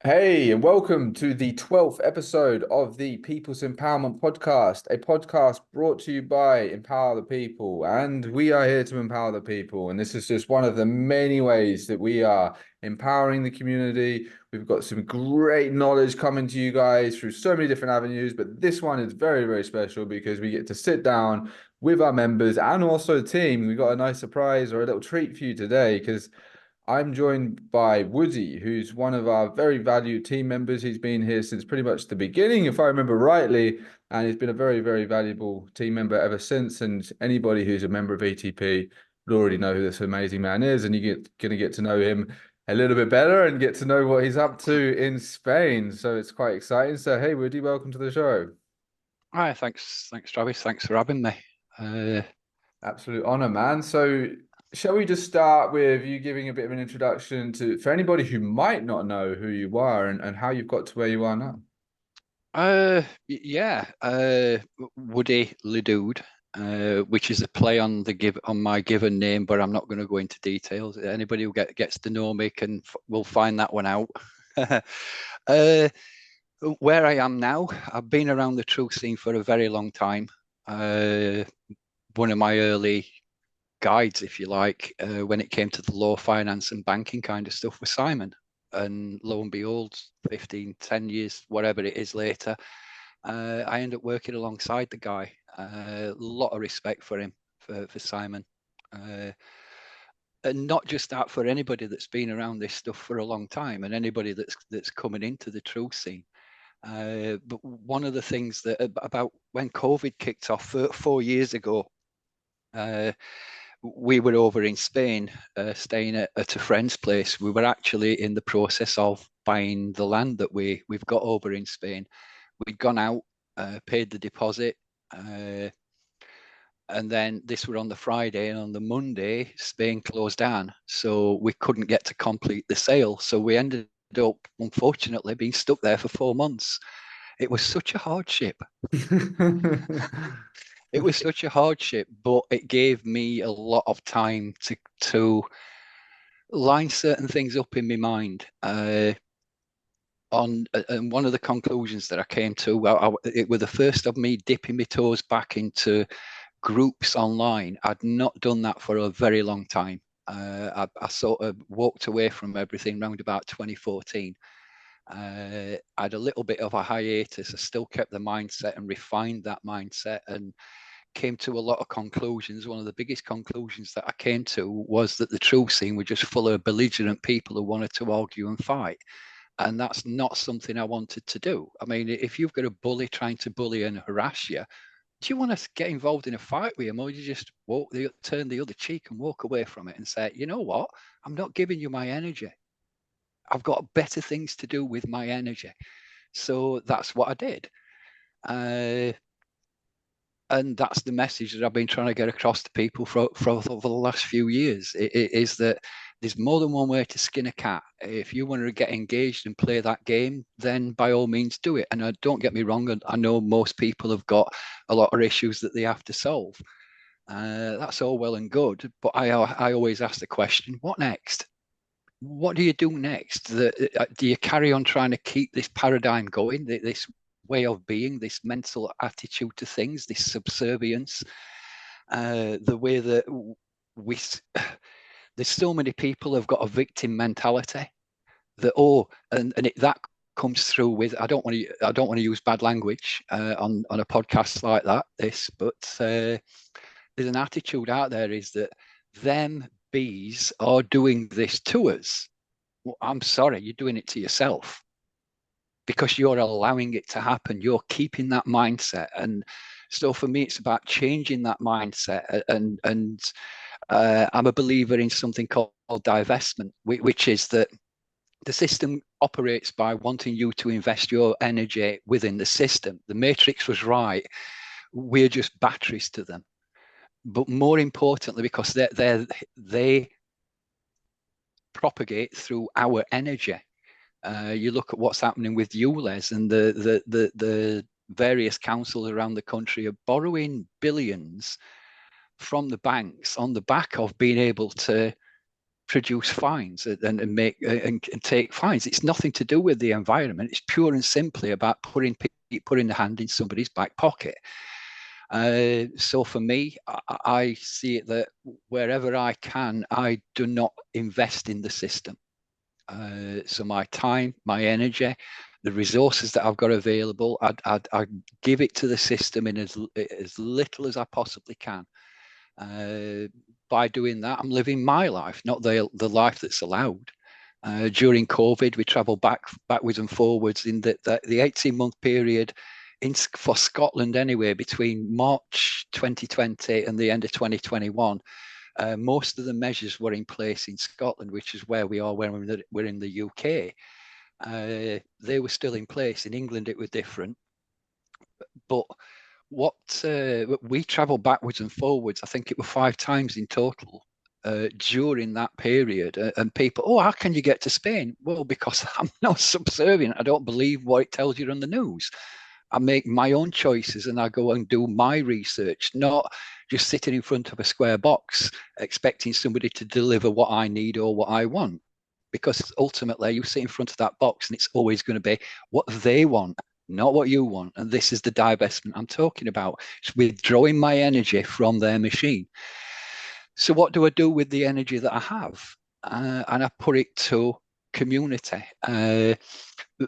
Hey, and welcome to the 12th episode of the People's Empowerment Podcast, a podcast brought to you by Empower the People. And we are here to empower the people. And this is just one of the many ways that we are empowering the community. We've got some great knowledge coming to you guys through so many different avenues, but this one is very, very special because we get to sit down with our members and also the team. We've got a nice surprise or a little treat for you today because I'm joined by Woodey, who's one of our very valued team members. He's been here since pretty much the beginning, if I remember rightly, and he's been a very, very valuable team member ever since. And anybody who's a member of ETP will already know who this amazing man is, and you're going to get to know him a little bit better and get to know what he's up to in Spain. So it's quite exciting. So, hey, Woodey, welcome to the show. Hi, thanks, Travis. Thanks for having me. Absolute honor, man. So, shall we just start with you giving a bit of an introduction to for anybody who might not know who you are and how you've got to where you are now? yeah, Woody Ledude, which is a play on my given name, but I'm not going to go into details. Anybody who gets to know me will find that one out. uh, where I am now, I've been around the truth scene for a very long time. Uh, One of my early guides, if you like, when it came to the law, finance, and banking kind of stuff was Simon. And lo and behold, 15, 10 years, whatever it is later, I end up working alongside the guy. A lot of respect for him, for Simon. Uh, and not just that, for anybody that's been around this stuff for a long time and anybody that's coming into the truth scene. But one of the things that about when COVID kicked off 4 years ago, uh, we were over in Spain, staying at a friend's place. We were actually in the process of buying the land that we've got over in Spain. We'd gone out, paid the deposit, uh, and then this were on the Friday, and on the Monday, Spain closed down, so we couldn't get to complete the sale. So we ended up, unfortunately, being stuck there for 4 months. It was such a hardship. It was such a hardship, but it gave me a lot of time to line certain things up in my mind. And one of the conclusions that I came to, it was the first of me dipping my toes back into groups online. I'd not done that for a very long time. I sort of walked away from everything around about 2014. I had a little bit of a hiatus. I still kept the mindset and refined that mindset and came to a lot of conclusions. One of the biggest conclusions that I came to was that the truth scene were just full of belligerent people who wanted to argue and fight. And that's not something I wanted to do. I mean, if you've got a bully trying to bully and harass you, do you want to get involved in a fight with him, or do you just turn the other cheek and walk away from it and say, you know what, I'm not giving you my energy. I've got better things to do with my energy. So that's what I did. Uh, and that's the message that I've been trying to get across to people for the last few years. It is that there's more than one way to skin a cat. If you want to get engaged and play that game, then by all means do it. And don't get me wrong, I know most people have got a lot of issues that they have to solve. That's all well and good, but I always ask the question, what next? What do you do next? Do you carry on trying to keep this paradigm going, this way of being, this mental attitude to things, this subservience, the way that we, there's so many people have got a victim mentality that, that comes through with, I don't want to use bad language on a podcast like this, but there's an attitude out there is that them bees are doing this to us. Well, I'm sorry, you're doing it to yourself because you're allowing it to happen. You're keeping that mindset. And so for me, it's about changing that mindset. And I'm a believer in something called divestment, which is that the system operates by wanting you to invest your energy within the system. The matrix was right. We're just batteries to them. But more importantly, because they propagate through our energy. You look at what's happening with ULEZ and the various councils around the country are borrowing billions from the banks on the back of being able to produce fines and make and take fines. It's nothing to do with the environment. It's pure and simply about putting the hand in somebody's back pocket. So for me, I see it that wherever I can, I do not invest in the system. So my time, my energy, the resources that I've got available, I'd give it to the system in as little as I possibly can. By doing that, I'm living my life, not the life that's allowed. During COVID, we travelled backwards and forwards in the 18-month period for Scotland anyway, between March 2020 and the end of 2021. Most of the measures were in place in Scotland, which is where we are when we're in the UK. They were still in place. In England, it was different. But what we travelled backwards and forwards, I think it was 5 times in total during that period. And people, oh, how can you get to Spain? Well, because I'm not subservient. I don't believe what it tells you on the news. I make my own choices and I go and do my research, not just sitting in front of a square box expecting somebody to deliver what I need or what I want. Because ultimately you sit in front of that box and it's always going to be what they want, not what you want. And this is the divestment I'm talking about. It's withdrawing my energy from their machine. So what do I do with the energy that I have? And I put it to community.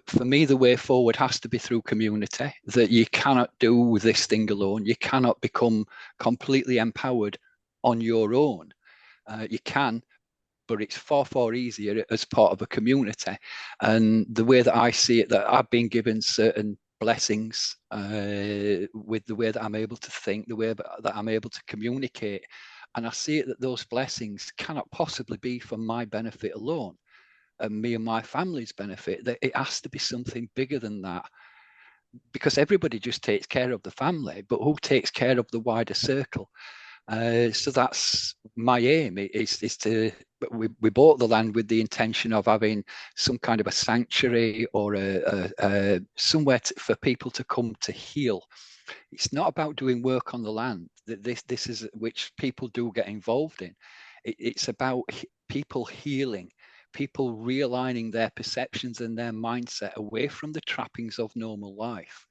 For me, the way forward has to be through community, that you cannot do this thing alone. You cannot become completely empowered on your own. You can, but it's far, far easier as part of a community. And the way that I see it, that I've been given certain blessings with the way that I'm able to think, the way that I'm able to communicate. And I see it that those blessings cannot possibly be for my benefit alone and me and my family's benefit, that it has to be something bigger than that, because everybody just takes care of the family, but who takes care of the wider circle? So that's my aim, is to, we bought the land with the intention of having some kind of a sanctuary or somewhere for people to come to heal. It's not about doing work on the land. This is which people do get involved in. It's about people healing, people realigning their perceptions and their mindset away from the trappings of normal life.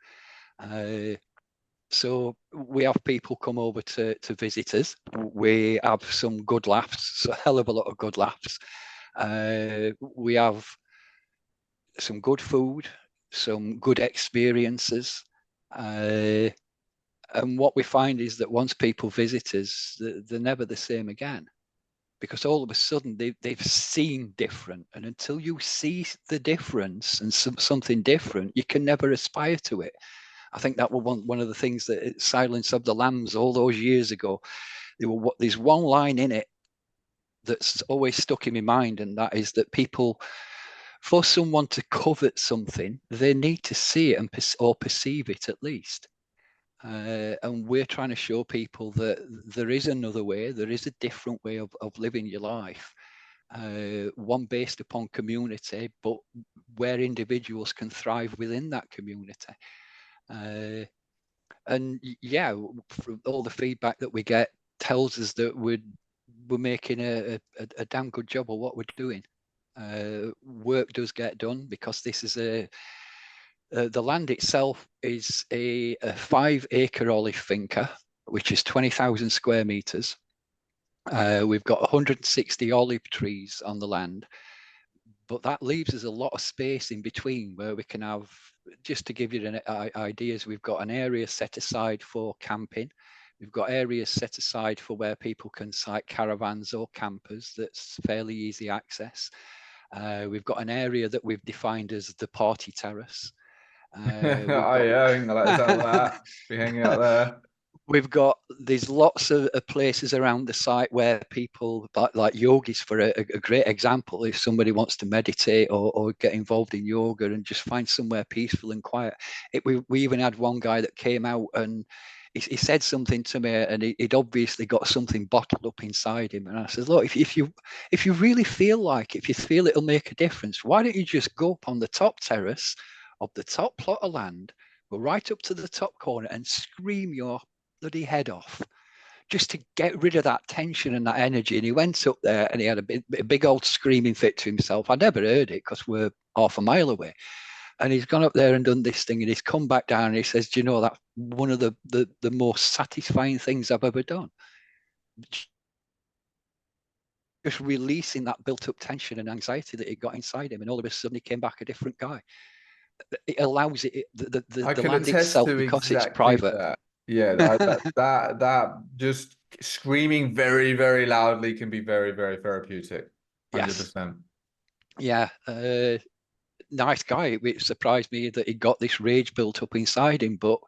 So we have people come over to visit us. We have some good laughs, a hell of a lot of good laughs. We have some good food, some good experiences. And what we find is that once people visit us, they're never the same again, because all of a sudden they've seen different. And until you see the difference and something different, you can never aspire to it. I think that was one of the things that Silence of the Lambs all those years ago, there's one line in it that's always stuck in my mind, and that is that people, for someone to covet something, they need to see it or perceive it at least. And we're trying to show people that there is another way, there is a different way of living your life, one based upon community, but where individuals can thrive within that community. And yeah, all the feedback that we get tells us that we're making a damn good job of what we're doing. Work does get done, because this is the land itself is a 5-acre olive finca, which is 20,000 square meters. We've got 160 olive trees on the land, but that leaves us a lot of space in between where we can have, just to give you ideas, we've got an area set aside for camping. We've got areas set aside for where people can site caravans or campers that's fairly easy access. We've got an area that we've defined as the party terrace. Oh yeah, I think I like the sound of that. Be hanging out there. There's lots of places around the site where people, like yogis for a great example, if somebody wants to meditate or get involved in yoga and just find somewhere peaceful and quiet. We even had one guy that came out and he said something to me, and he'd obviously got something bottled up inside him. And I said, look, if you really feel like, if you feel it'll make a difference, why don't you just go up on the top terrace of the top plot of land, go right up to the top corner and scream your bloody head off? just to get rid of that tension and that energy. And he went up there and he had a big old screaming fit to himself. I never heard it because we're half a mile away. And he's gone up there and done this thing, and he's come back down and he says, "Do you know, that's one of the most satisfying things I've ever done? Just releasing that built-up tension and anxiety that he got inside him, and all of a sudden he came back a different guy." It allows I the can land attest itself, to because it's exactly private. that. Yeah, that just screaming very, very loudly can be very, very therapeutic. Yes. 100%. Yeah. Nice guy. It surprised me that he got this rage built up inside him, but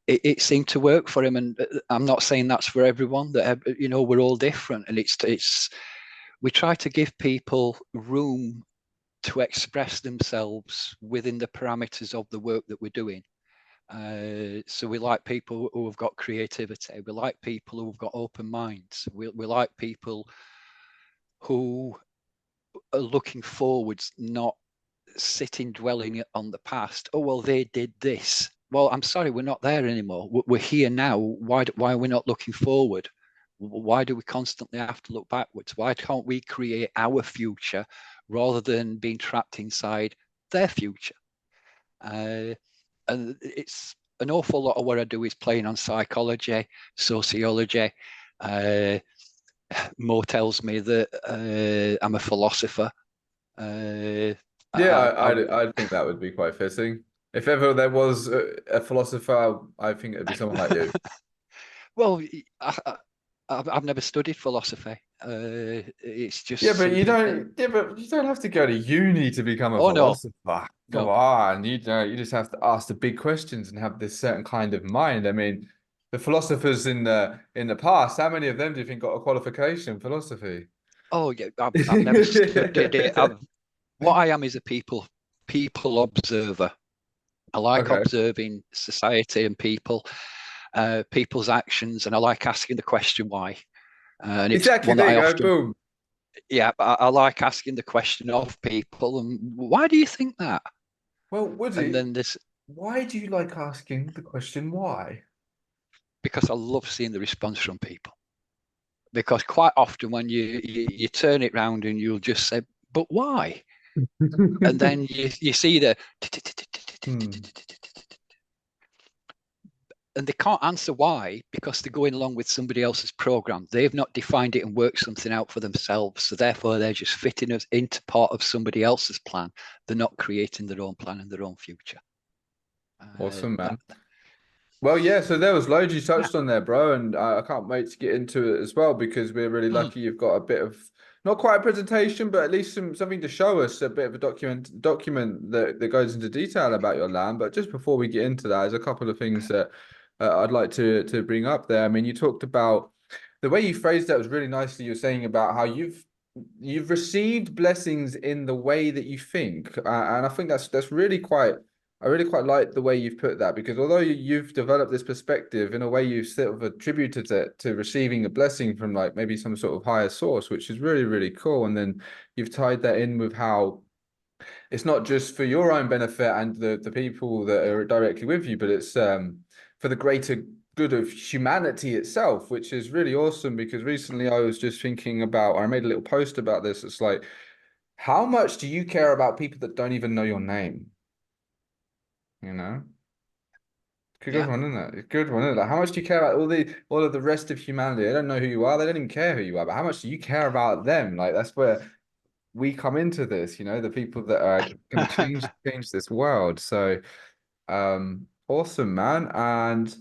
it seemed to work for him. And I'm not saying that's for everyone. That we're all different, and it's we try to give people room to express themselves within the parameters of the work that we're doing. So we like people who have got creativity. We like people who've got open minds. We like people who are looking forwards, not sitting dwelling on the past. Oh, well, they did this. Well, I'm sorry, we're not there anymore. We're here now. Why are we not looking forward? Why do we constantly have to look backwards? Why can't we create our future rather than being trapped inside their future? And it's an awful lot of what I do is playing on psychology, sociology. Uh, Mo tells me that I'm a philosopher. Uh, Yeah, I I think that would be quite fitting. If ever there was a philosopher, I think it'd be someone like you. well, I've never studied philosophy. It's Yeah, just but you something that. don't. Yeah, but you don't have to go to uni to become a Oh no, philosopher. Come no. on, you know, you just have to ask the big questions and have this certain kind of mind. I mean, the philosophers in the past, how many of them do you think got a qualification in philosophy? Oh yeah, I've never studied it. What I am is a people observer. I like Okay, observing society and people, people's actions, and I like asking the question why. And it's exactly. one that There you I go. often, Boom. yeah, I like asking the question of people, and why do you think that? Well, And Woody, then this, why do you like asking the question why? because I love seeing the response from people. Because quite often when you turn it round and you'll just say, "But why?" And then you see the Hmm. and they can't answer why because they're going along with somebody else's program. They've not defined it and worked something out for themselves. So therefore, they're just fitting us into part of somebody else's plan. They're not creating their own plan and their own future. Awesome, That, man. Well, yeah, so there was loads you yeah. touched on there, bro, and I can't wait to get into it as well because we're really Mm. lucky you've got a bit of not quite a presentation, but at least something to show us, a bit of a document that goes into detail about your land. But just before we get into that, there's a couple of things that I'd like to bring up there. I mean, you talked about the way you phrased that was really nicely. You're saying about how you've received blessings in the way that you think, and I think that's really quite. I really quite like the way you've put that because although you've developed this perspective in a way you've sort of attributed it to receiving a blessing from like maybe some sort of higher source, which is really, really cool. And then you've tied that in with how it's not just for your own benefit and the people that are directly with you, but it's for the greater good of humanity itself, which is really awesome because recently I was just thinking about, or I made a little post about this. It's like, how much do you care about people that don't even know your name? You know? Good Yeah. one, isn't it? It's a good one, isn't it? Like, how much do you care about all of the rest of humanity? They don't know who you are. They don't even care who you are. But how much do you care about them? Like that's where we come into this. You know, the people that are going to change this world. So, awesome, man. And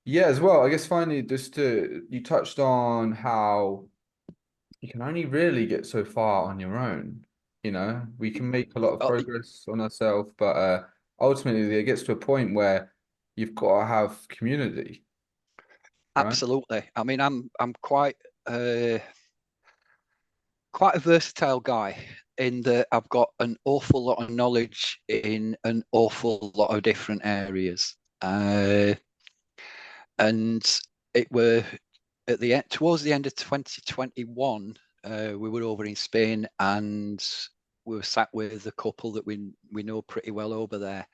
yeah, as well. I guess finally, just to you touched on how you can only really get so far on your own. You know, we can make a lot of Oh, progress on ourselves, but ultimately it gets to a point where you've got to have community, right? absolutely. I mean, I'm uh, quite a versatile guy in that I've got an awful lot of knowledge in an awful lot of different areas. And it were at the end, towards the end of 2021, we were over in Spain and we were sat with a couple that we know pretty well over there.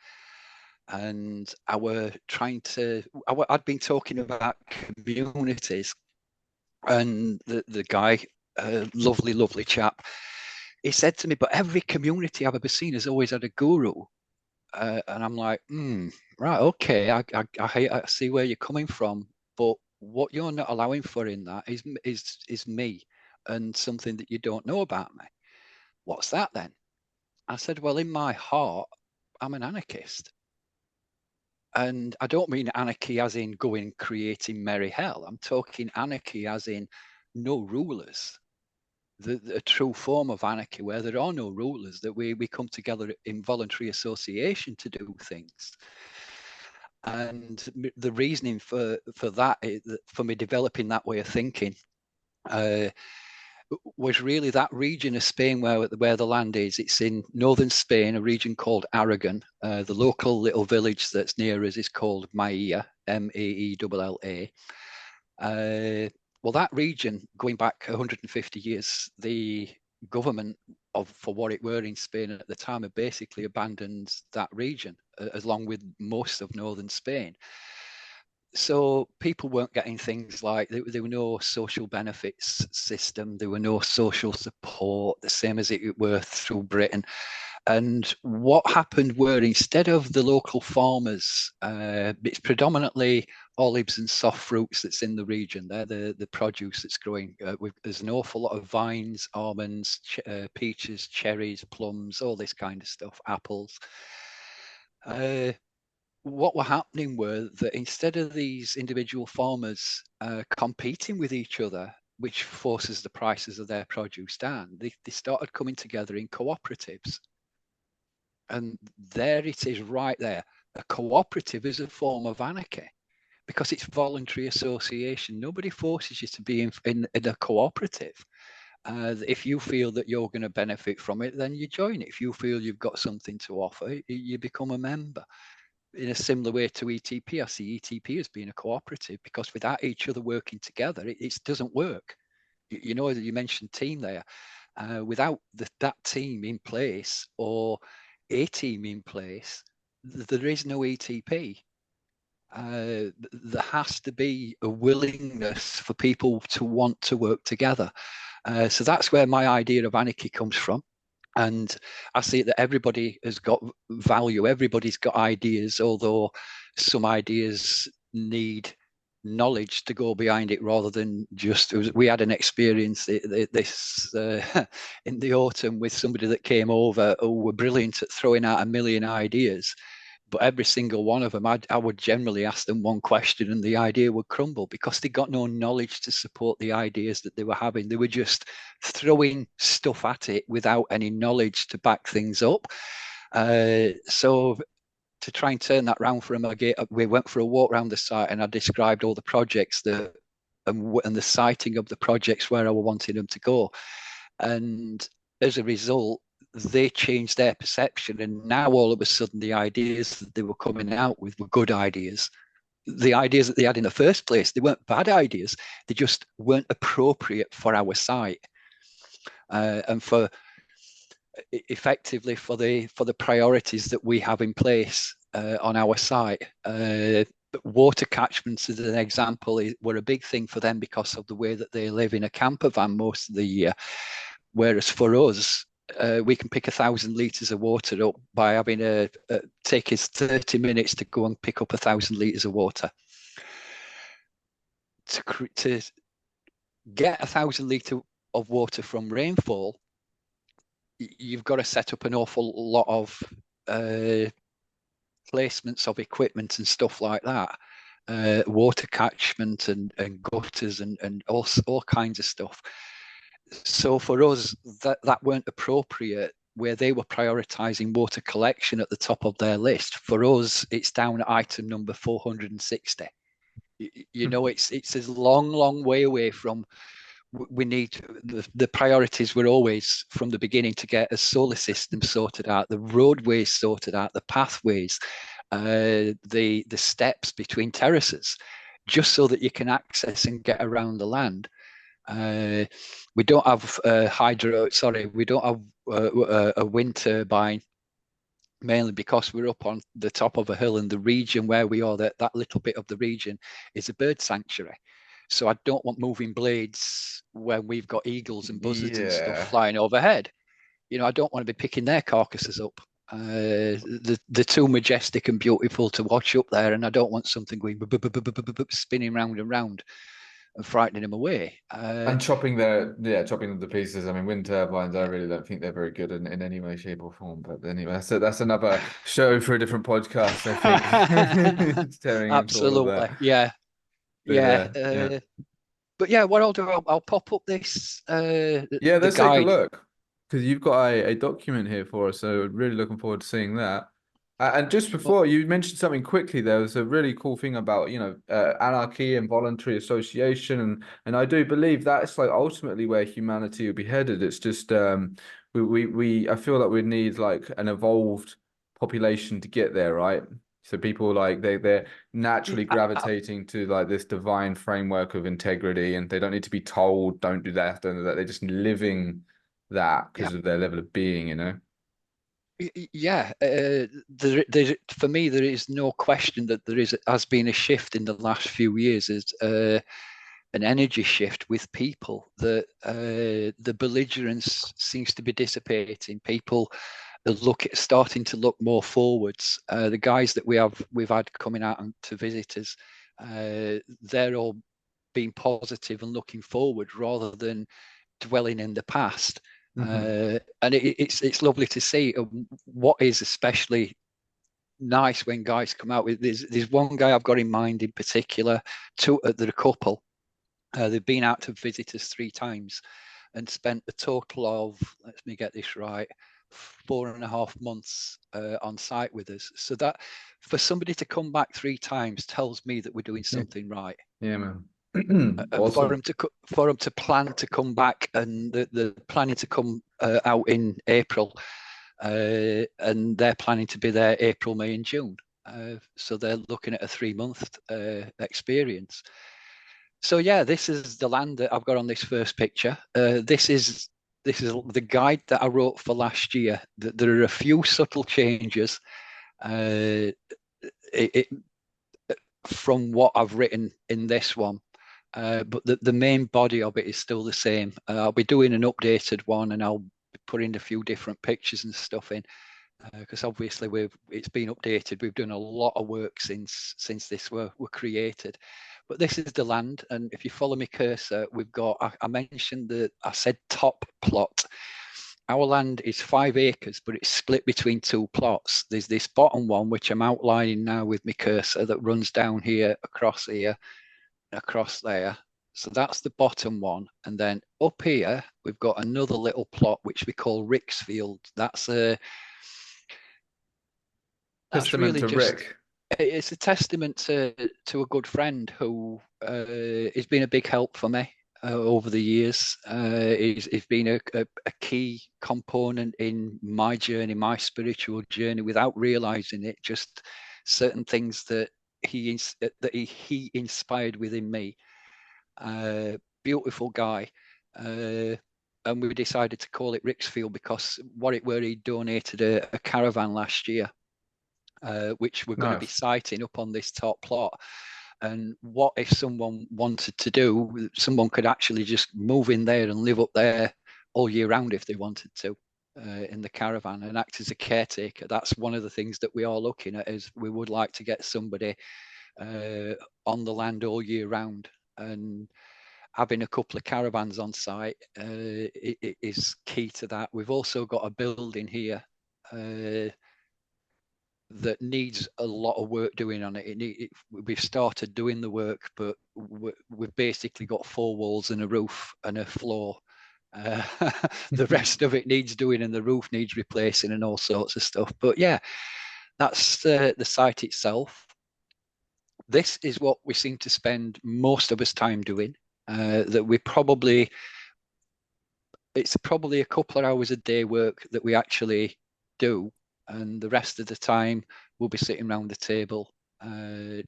And I were trying to, I'd been talking about communities And the guy, lovely chap, he said to me, but every community I've ever seen has always had a guru. And I'm like, right, okay, I see where you're coming from, but what you're not allowing for in that is me and something that you don't know about me. What's that then? I said, well, in my heart, I'm an anarchist. And I don't mean anarchy as in going creating merry hell. I'm talking anarchy as in no rulers. The true form of anarchy where there are no rulers, that we come together in voluntary association to do things. And the reasoning for that, for me developing that way of thinking, was really that region of Spain where the land is. It's in northern Spain, a region called Aragon. The local little village that's near us is called Maella, Maella. Well, that region, going back 150 years, the government for what it were in Spain at the time, had basically abandoned that region, along with most of northern Spain. So people weren't getting things like, there were no social benefits system, there were no social support, the same as it were through Britain. And what happened were, instead of the local farmers, it's predominantly olives and soft fruits that's in the region. They're the produce that's growing. There's an awful lot of vines, almonds, peaches, cherries, plums, all this kind of stuff, apples. What were happening were that instead of these individual farmers competing with each other, which forces the prices of their produce down, they started coming together in cooperatives. And there it is right there. A cooperative is a form of anarchy because it's voluntary association. Nobody forces you to be in a cooperative. If you feel that you're going to benefit from it, then you join it. If you feel you've got something to offer, you become a member. In a similar way to ETP, I see ETP as being a cooperative, because without each other working together, it doesn't work. You know, you mentioned team there. Without that team in place, or a team in place, there is no ETP. There has to be a willingness for people to want to work together. So that's where my idea of anarchy comes from. And I see that everybody has got value, everybody's got ideas, although some ideas need knowledge to go behind it, rather than just, we had an experience this in the autumn with somebody that came over who were brilliant at throwing out a million ideas, but every single one of them, I would generally ask them one question and the idea would crumble, because they got no knowledge to support the ideas that they were having. They were just throwing stuff at it without any knowledge to back things up. So to try and turn that round for him, we went for a walk around the site and I described all the projects and the siting of the projects where I wanted them to go. And as a result, they changed their perception, and now all of a sudden the ideas that they were coming out with were good ideas. The ideas that they had in the first place, they weren't bad ideas, they just weren't appropriate for our site, and for effectively for the priorities that we have in place on our site. Water catchments, as an example, were a big thing for them because of the way that they live in a camper van most of the year. Whereas for us, we can pick 1,000 litres of water up by having take us 30 minutes to go and pick up 1,000 litres of water. To get 1,000 litres of water from rainfall, you've got to set up an awful lot of placements of equipment and stuff like that. Water catchment and gutters and all kinds of stuff. So for us, that weren't appropriate, where they were prioritizing water collection at the top of their list. For us, it's down at item number 460. You know, it's a long way away from. We need the priorities were always from the beginning to get a solar system sorted out, the roadways sorted out, the pathways, the steps between terraces, just so that you can access and get around the land. We don't have we don't have a wind turbine, mainly because we're up on the top of a hill, and the region where we are, that little bit of the region is a bird sanctuary. So I don't want moving blades when we've got eagles and buzzards and stuff Yeah. flying overhead. I don't want to be picking their carcasses up. They're too majestic and beautiful to watch up there, and I don't want something going spinning round and round and frightening them away. And chopping chopping them to pieces. I mean, wind turbines, I really don't think they're very good in any way, shape, or form. But anyway, that's another show for a different podcast, I think. It's tearing into all of that. Absolutely, yeah, But yeah. yeah. But yeah, what I'll do, I'll pop up this Yeah, the let's take a guide. look because you've got a document here for us. So really looking forward to seeing that. And just Well, before you mentioned something quickly, there was a really cool thing about, anarchy and voluntary association, and I do believe that's like ultimately where humanity will be headed. It's just we I feel like we need like an evolved population to get there, right? So people like they're naturally gravitating to like this divine framework of integrity, and they don't need to be told, don't do that, don't do that. They're just living that yeah, because of their level of being, you know? yeah. For me, there is no question that has been a shift in the last few years. Is an energy shift with people. The belligerence seems to be dissipating. People are starting to look more forwards. The guys that we've had coming out to visit us, they're all being positive and looking forward rather than dwelling in the past. Hmm. And it's lovely to see. What is especially nice when guys come out with there's one guy I've got in mind in particular. They're a couple. They've been out to visit us 3 times and spent a total of, let me get this right, 4.5 months on site with us. So that for somebody to come back 3 times tells me that we're doing Yeah, something right. yeah, man. And Awesome. for them to plan to come back, and the planning to come out in April, and they're planning to be there April, May, and June. So they're looking at a 3-month experience. So yeah, this is the land that I've got on this first picture. This is the guide that I wrote for last year. There are a few subtle changes. Uh, it, from what I've written in this one. But the main body of it is still the same. I'll be doing an updated one, and I'll be putting a few different pictures and stuff in because obviously it's been updated. We've done a lot of work since this were created. But this is the land, and if you follow me cursor, we've got. I mentioned that I said top plot. Our land is 5 acres, but it's split between 2 plots. There's this bottom one, which I'm outlining now with my cursor, that runs down here, across there. So that's the bottom one. And then up here, we've got another little plot, which we call Ricksfield. That's Testament really to just, Rick. it's a testament to a good friend who has been a big help for me over the years. He's been a key component in my journey, my spiritual journey, without realizing it. Just certain things that he inspired within me. Beautiful guy. Uh, and we decided to call it Ricksfield because what it were, he donated a caravan last year, which we're going to be Nice. siting up on this top plot. And what if someone wanted to do? Someone could actually just move in there and live up there all year round if they wanted to, in the caravan, and act as a caretaker. That's one of the things that we are looking at. Is we would like to get somebody on the land all year round, and having a couple of caravans on site it is key to that. We've also got a building here that needs a lot of work doing on it. We've started doing the work, but we've basically got 4 walls and a roof and a floor. Uh, the rest of it needs doing, and the roof needs replacing, and all sorts of stuff. But yeah, that's the site itself. This is what we seem to spend most of us time doing. That we probably It's probably a couple of hours a day work that we actually do, and the rest of the time we'll be sitting around the table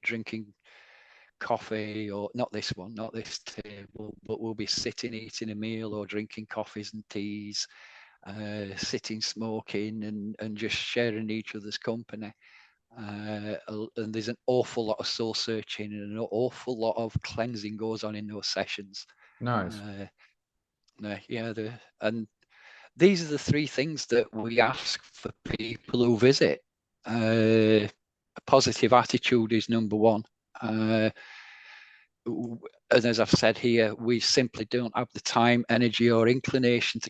drinking coffee, or not this table, but we'll be sitting eating a meal or drinking coffees and teas, sitting smoking and just sharing each other's company. And there's an awful lot of soul searching and an awful lot of cleansing goes on in those sessions. Nice. Yeah, and these are the three things that we ask for people who visit. A positive attitude is number one. And as I've said here, we simply don't have the time, energy, or inclination to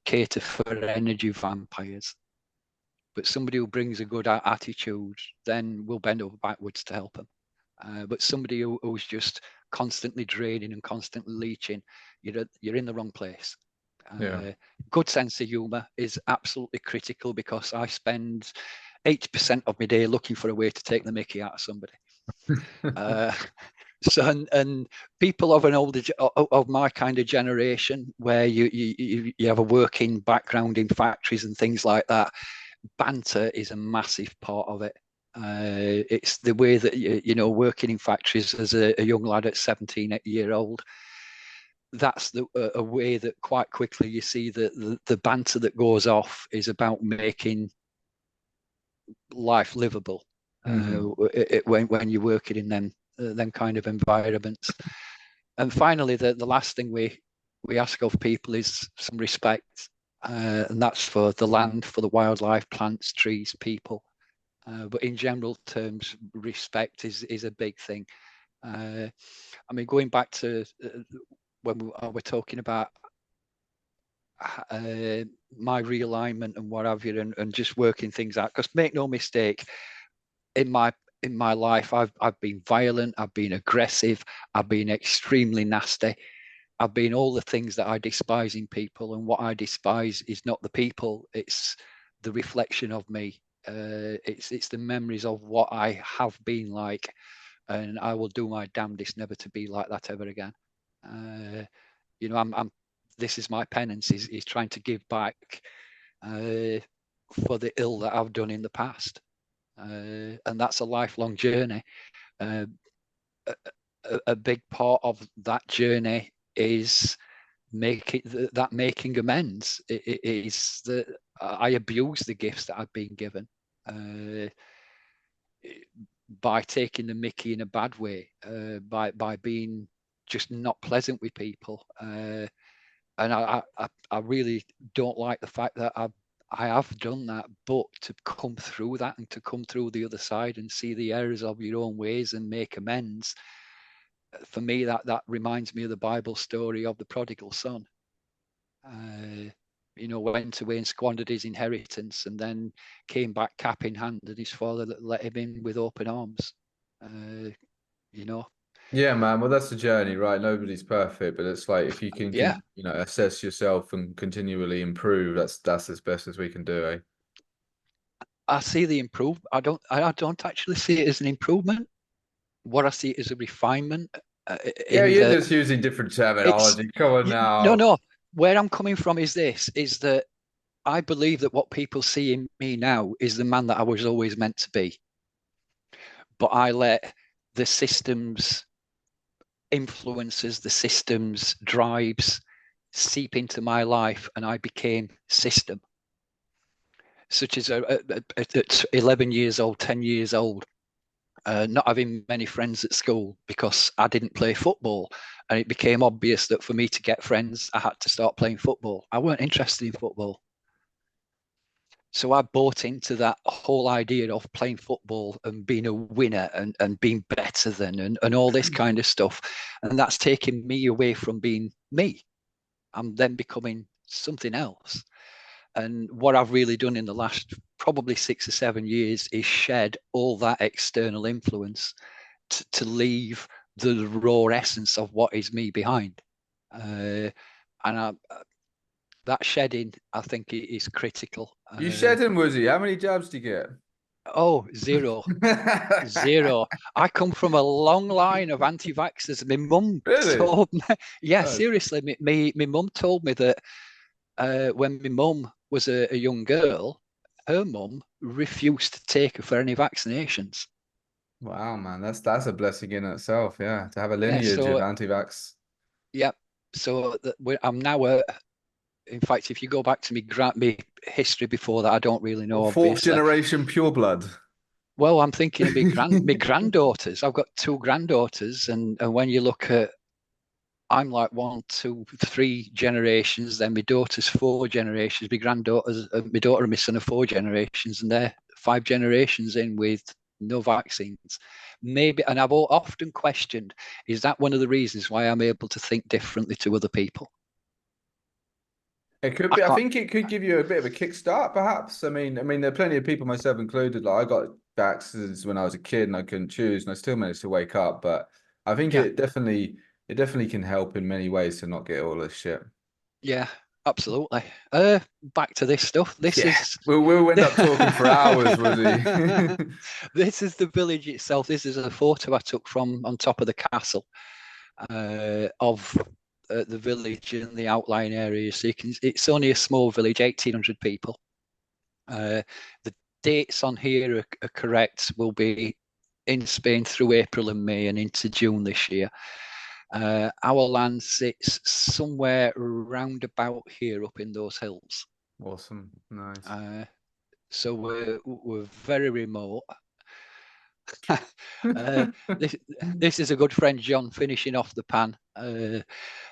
cater for energy vampires. But somebody who brings a good attitude, then we'll bend over backwards to help them. But somebody who's just constantly draining and constantly leeching, you're in the wrong place. Yeah. Good sense of humour is absolutely critical, because I spend 80% of my day looking for a way to take the mickey out of somebody. Uh, so and people of an older of my kind of generation, where you have a working background in factories and things like that, banter is a massive part of it. It's the way that working in factories as a young lad at 17 year old, that's a way that quite quickly you see that the banter that goes off is about making life livable. Hmm. When you're working in them kind of environments. And finally, the last thing we ask of people is some respect, and that's for the land, for the wildlife, plants, trees, people. But in general terms, respect is a big thing. I mean, going back to when we're talking about my realignment and what have you, and just working things out. Because make no mistake, in my life, I've been violent, I've been aggressive, I've been extremely nasty. I've been all the things that I despise in people, and what I despise is not the people; it's the reflection of me. It's the memories of what I have been like, and I will do my damnedest never to be like that ever again. Uh, I'm this is my penance, is trying to give back uh, for the ill that I've done in the past, and that's a lifelong journey. Uh, a big part of that journey is making amends. It is that I abuse the gifts that I've been given uh, by taking the mickey in a bad way, by being just not pleasant with people. And I really don't like the fact that I have done that, but to come through that and to come through the other side and see the errors of your own ways and make amends, for me, that reminds me of the Bible story of the prodigal son. Uh, went away and squandered his inheritance, and then came back cap in hand, and his father let him in with open arms. Uh, you know, Yeah, man. Well, that's the journey, right? Nobody's perfect, but it's like if you yeah, assess yourself and continually improve, that's as best as we can do, eh? I see the improvement. I don't actually see it as an improvement. What I see is a refinement, Yeah, in you're that just using different it's terminology. Come on no, now. no. Where I'm coming from is this: is that I believe that what people see in me now is the man that I was always meant to be. But I let the system's influences, the system's drives seep into my life, and I became system. Such as at 11 years old, 10 years old, not having many friends at school because I didn't play football. And it became obvious that for me to get friends, I had to start playing football. I weren't interested in football. So I bought into that whole idea of playing football and being a winner and being better than and all this kind of stuff. And that's taken me away from being me. I'm then becoming something else. And what I've really done in the last probably 6 or 7 years is shed all that external influence to leave the raw essence of what is me behind. And that shedding, I think, is critical. You shed him, Woody. How many jabs do you get? Oh, zero. Zero. I come from a long line of anti-vaxxers. My mum Really? told me, yeah, Nice. seriously, my mum told me that when my mum was a young girl, her mum refused to take her for any vaccinations. Wow, man, that's a blessing in itself, yeah, to have a Yeah, lineage of so anti-vax. yeah, so I'm now in fact, if you go back to me history before that, I don't really know, Fourth obviously. generation pureblood. Well, I'm thinking of my granddaughters. I've got two granddaughters, and when you look at, I'm like one, two, three generations. Then my daughter's four generations. My granddaughters, my daughter and my son are four generations, and they're five generations in with no vaccines. Maybe, and I've often questioned, is that one of the reasons why I'm able to think differently to other people? It could I be. I can't. think it could give you a bit of a kickstart, perhaps. there are plenty of people, myself included. Like I got vaccines when I was a kid, and I couldn't choose, and I still managed to wake up. But I think Yeah, it definitely can help in many ways to not get all this shit. yeah, absolutely. Back to this stuff. This Yeah, is we'll end up talking for hours, Woody. this is the village itself. This is a photo I took from on top of the castle of the village and the outlying areas. So you can. It's only a small village, 1,800 people. The dates on here are correct. Will be in Spain through April and May and into June this year. Our land sits somewhere round about here up in those hills. Awesome, nice. Uh, so we're very remote. uh, this this is a good friend John finishing off the pan.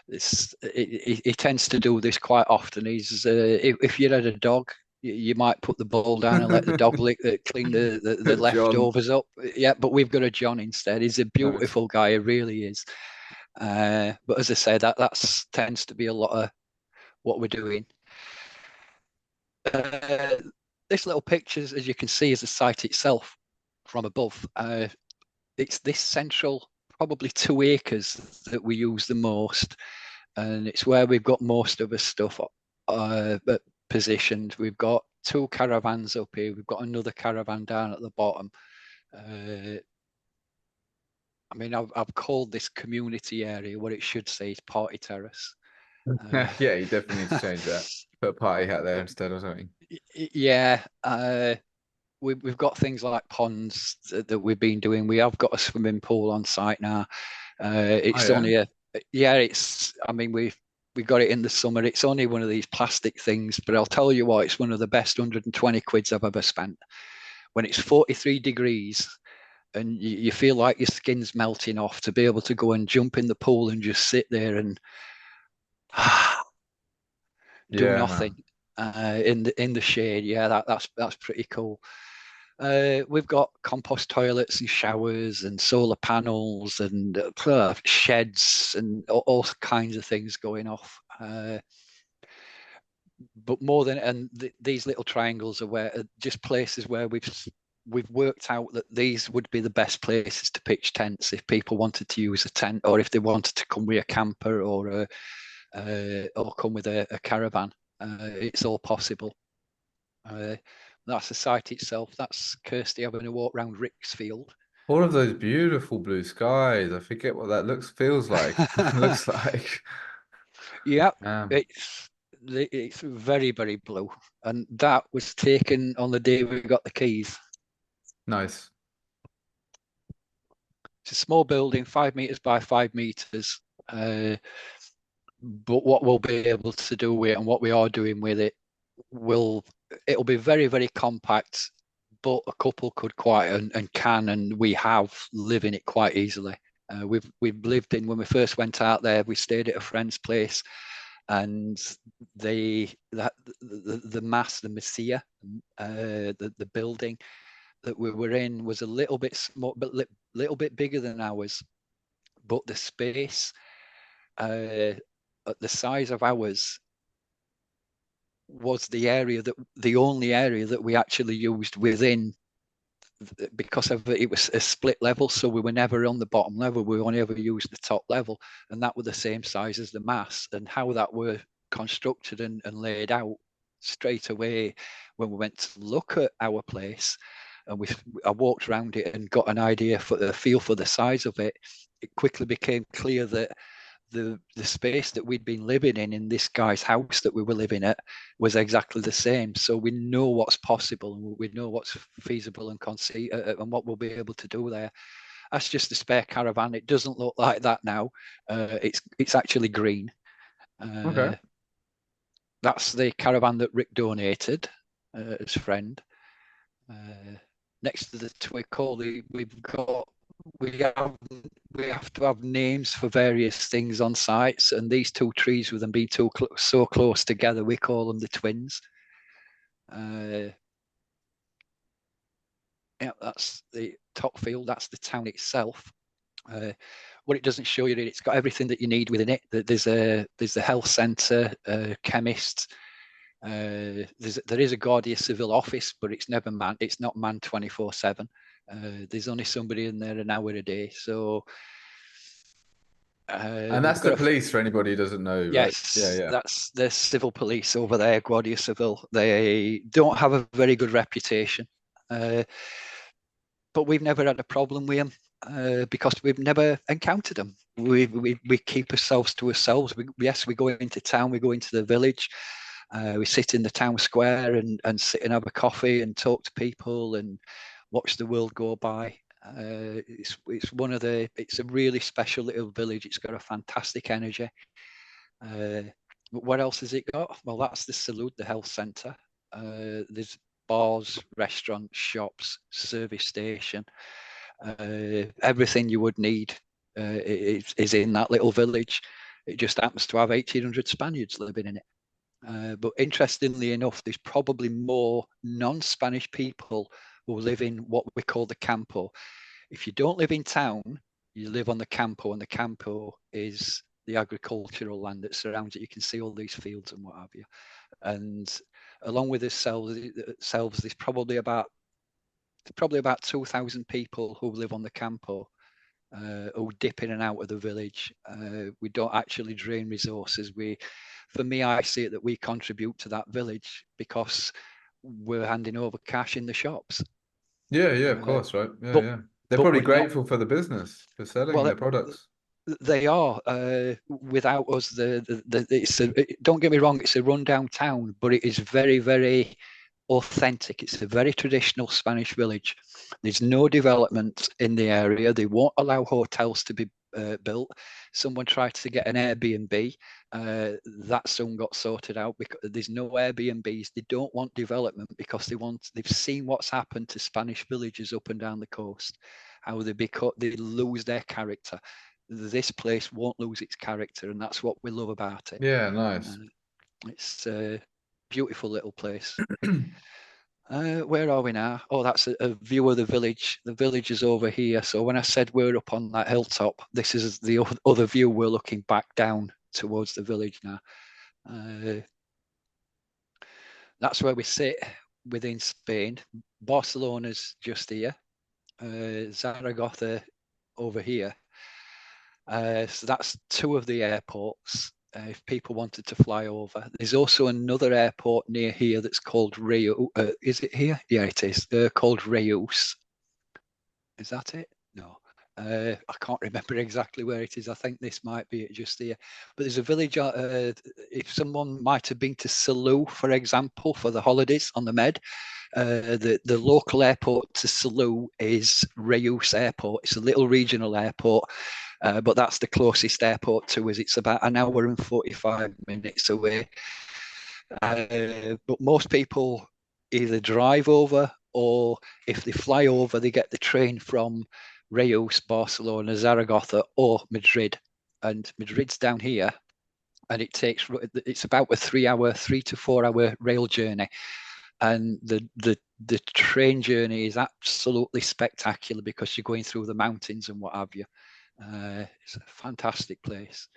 He tends to do this quite often. He's if you had a dog, you might put the bowl down and let the dog clean the John, leftovers up. Yeah, but we've got a John instead. He's a nice. beautiful guy. He really is. But as I say, that's tends to be a lot of what we're doing. Uh, this little picture, as you can see, is the site itself from above. It's this central, probably 2 acres that we use the most, and it's where we've got most of our stuff positioned. We've got two caravans up here. We've got another caravan down at the bottom. I've called this community area. What it should say is party terrace. Yeah, you definitely need to change that. Put a party hat there instead or something. Yeah, we've got things like ponds that we've been doing. We have got a swimming pool on site now. Oh It's yeah. only a yeah. It's we got it in the summer. It's only one of these plastic things, but I'll tell you what, it's one of the best 120 quids I've ever spent. When it's 43 degrees and you feel like your skin's melting off, to be able to go and jump in the pool and just sit there and do Yeah, nothing man. in the shade. Yeah, that's pretty cool. We've got compost toilets and showers and solar panels and sheds and all kinds of things going off. But more than these little triangles are where just places where we've worked out that these would be the best places to pitch tents if people wanted to use a tent or if they wanted to come with a camper or come with a caravan. It's all possible. Uh, that's the site itself. That's Kirsty having a walk around Ricksfield. All of those beautiful blue skies. I forget what that feels like. Looks like. Yeah, Um, it's very very blue, and that was taken on the day we got the keys. nice. It's a small building, 5 meters by 5 meters. Uh, but what we'll be able to do with it and what we are doing with it will it'll be very very compact, but a couple could quite and can and we have live in it quite easily. We've lived in when we first went out there. We stayed at a friend's place, and the mass, the Messiah, the building that we were in was a little bit small, but little bit bigger than ours. But the space, at the size of ours, was the only area that we actually used within, because of it was a split level, so we were never on the bottom level. We only ever used the top level, and that were the same size as the mass. And how that were constructed and laid out straight away when we went to look at our place, and I walked around it and got an idea for the feel for the size of it. It quickly became clear that the space that we'd been living in this guy's house that we were living at was exactly the same. So we know what's possible and we know what's feasible and and what we'll be able to do there. That's just a spare caravan. It doesn't look like that now. It's actually green. Okay. Uh, that's the caravan that Rick donated as friend. Uh, next to the Twickley, we have to have names for various things on sites, and these two trees with them being so close together, we call them the twins. Yeah, that's the top field. That's the town itself. What it doesn't show you, it's got everything that you need within it. There's the health centre, chemist. There is a Guardia Civil office, but it's never manned. It's not manned 24/7. There's only somebody in there an hour a day. So, And we've that's the got police for anybody who doesn't know, right? Yeah, yes, yeah. that's the civil police over there, Guardia Civil. They don't have a very good reputation, but we've never had a problem with them because we've never encountered them. We keep ourselves to ourselves. Yes, we go into town, we go into the village. We sit in the town square and sit and have a coffee and talk to people and watch the world go by. It's a really special little village. It's got a fantastic energy. What else has it got? Well, that's the Salute, the health centre. There's bars, restaurants, shops, service station. Everything you would need is in that little village. It just happens to have 1,800 Spaniards living in it. But interestingly enough, there's probably more non-Spanish people who live in what we call the campo. If you don't live in town, you live on the campo, and the campo is the agricultural land that surrounds it. You can see all these fields and what have you. And along with ourselves, there's probably about 2,000 people who live on the campo, who dip in and out of the village. We don't actually drain resources. For me, I see it that we contribute to that village because we're handing over cash in the shops. Yeah, yeah, of course, right? Yeah, But yeah. They're but probably we're not. grateful for the business, for selling Well, their products. they are. Without us, don't get me wrong, it's a rundown town, but it is very, very authentic. It's a very traditional Spanish village. There's no development in the area. They won't allow hotels to be built. Someone tried to get an Airbnb. That soon got sorted out because there's no Airbnbs. They don't want development because they've seen what's happened to Spanish villages up and down the coast, how they lose their character. This place won't lose its character, and that's what we love about it. Yeah, nice. It's a beautiful little place. Where are we now? Oh, that's a view of the village. The village is over here. So when I said we're up on that hilltop, this is the other view. We're looking back down towards the village now. That's where we sit within Spain. Barcelona's just here. Zaragoza over here. So that's two of the airports. If people wanted to fly over, there's also another airport near here that's called Rio. Is it here? Yeah, it is. Called Reus. Is that it? No. I can't remember exactly where it is. I think this might be it just here. But there's a village. If someone might have been to Salou, for example, for the holidays on the Med, the local airport to Salou is Reus Airport. It's a little regional airport, but that's the closest airport to us. It's about an hour and 45 minutes away. But most people either drive over, or if they fly over, they get the train from Reus, Barcelona, Zaragoza, or Madrid. And Madrid's down here, and it's about a 3 to 4 hour rail journey. And the train journey is absolutely spectacular because you're going through the mountains and what have you. It's a fantastic place.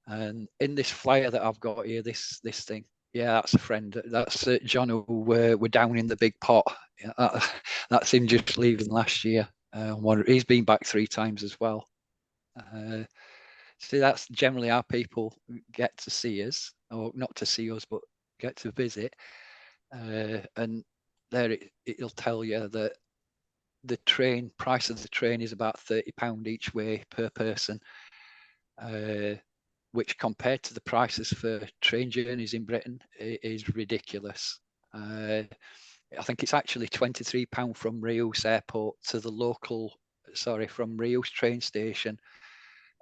And in this flyer that I've got here, this thing, yeah, that's a friend. That's John, who we're down in the big pot. Yeah, that's him just leaving last year. He's been back 3 times as well. See, that's generally how people get to see us, or not to see us, but get to visit. And there it'll tell you that the price of the train is about £30 each way per person, which compared to the prices for train journeys in Britain is ridiculous. I think it's actually £23 from Reus Airport to from Reus train station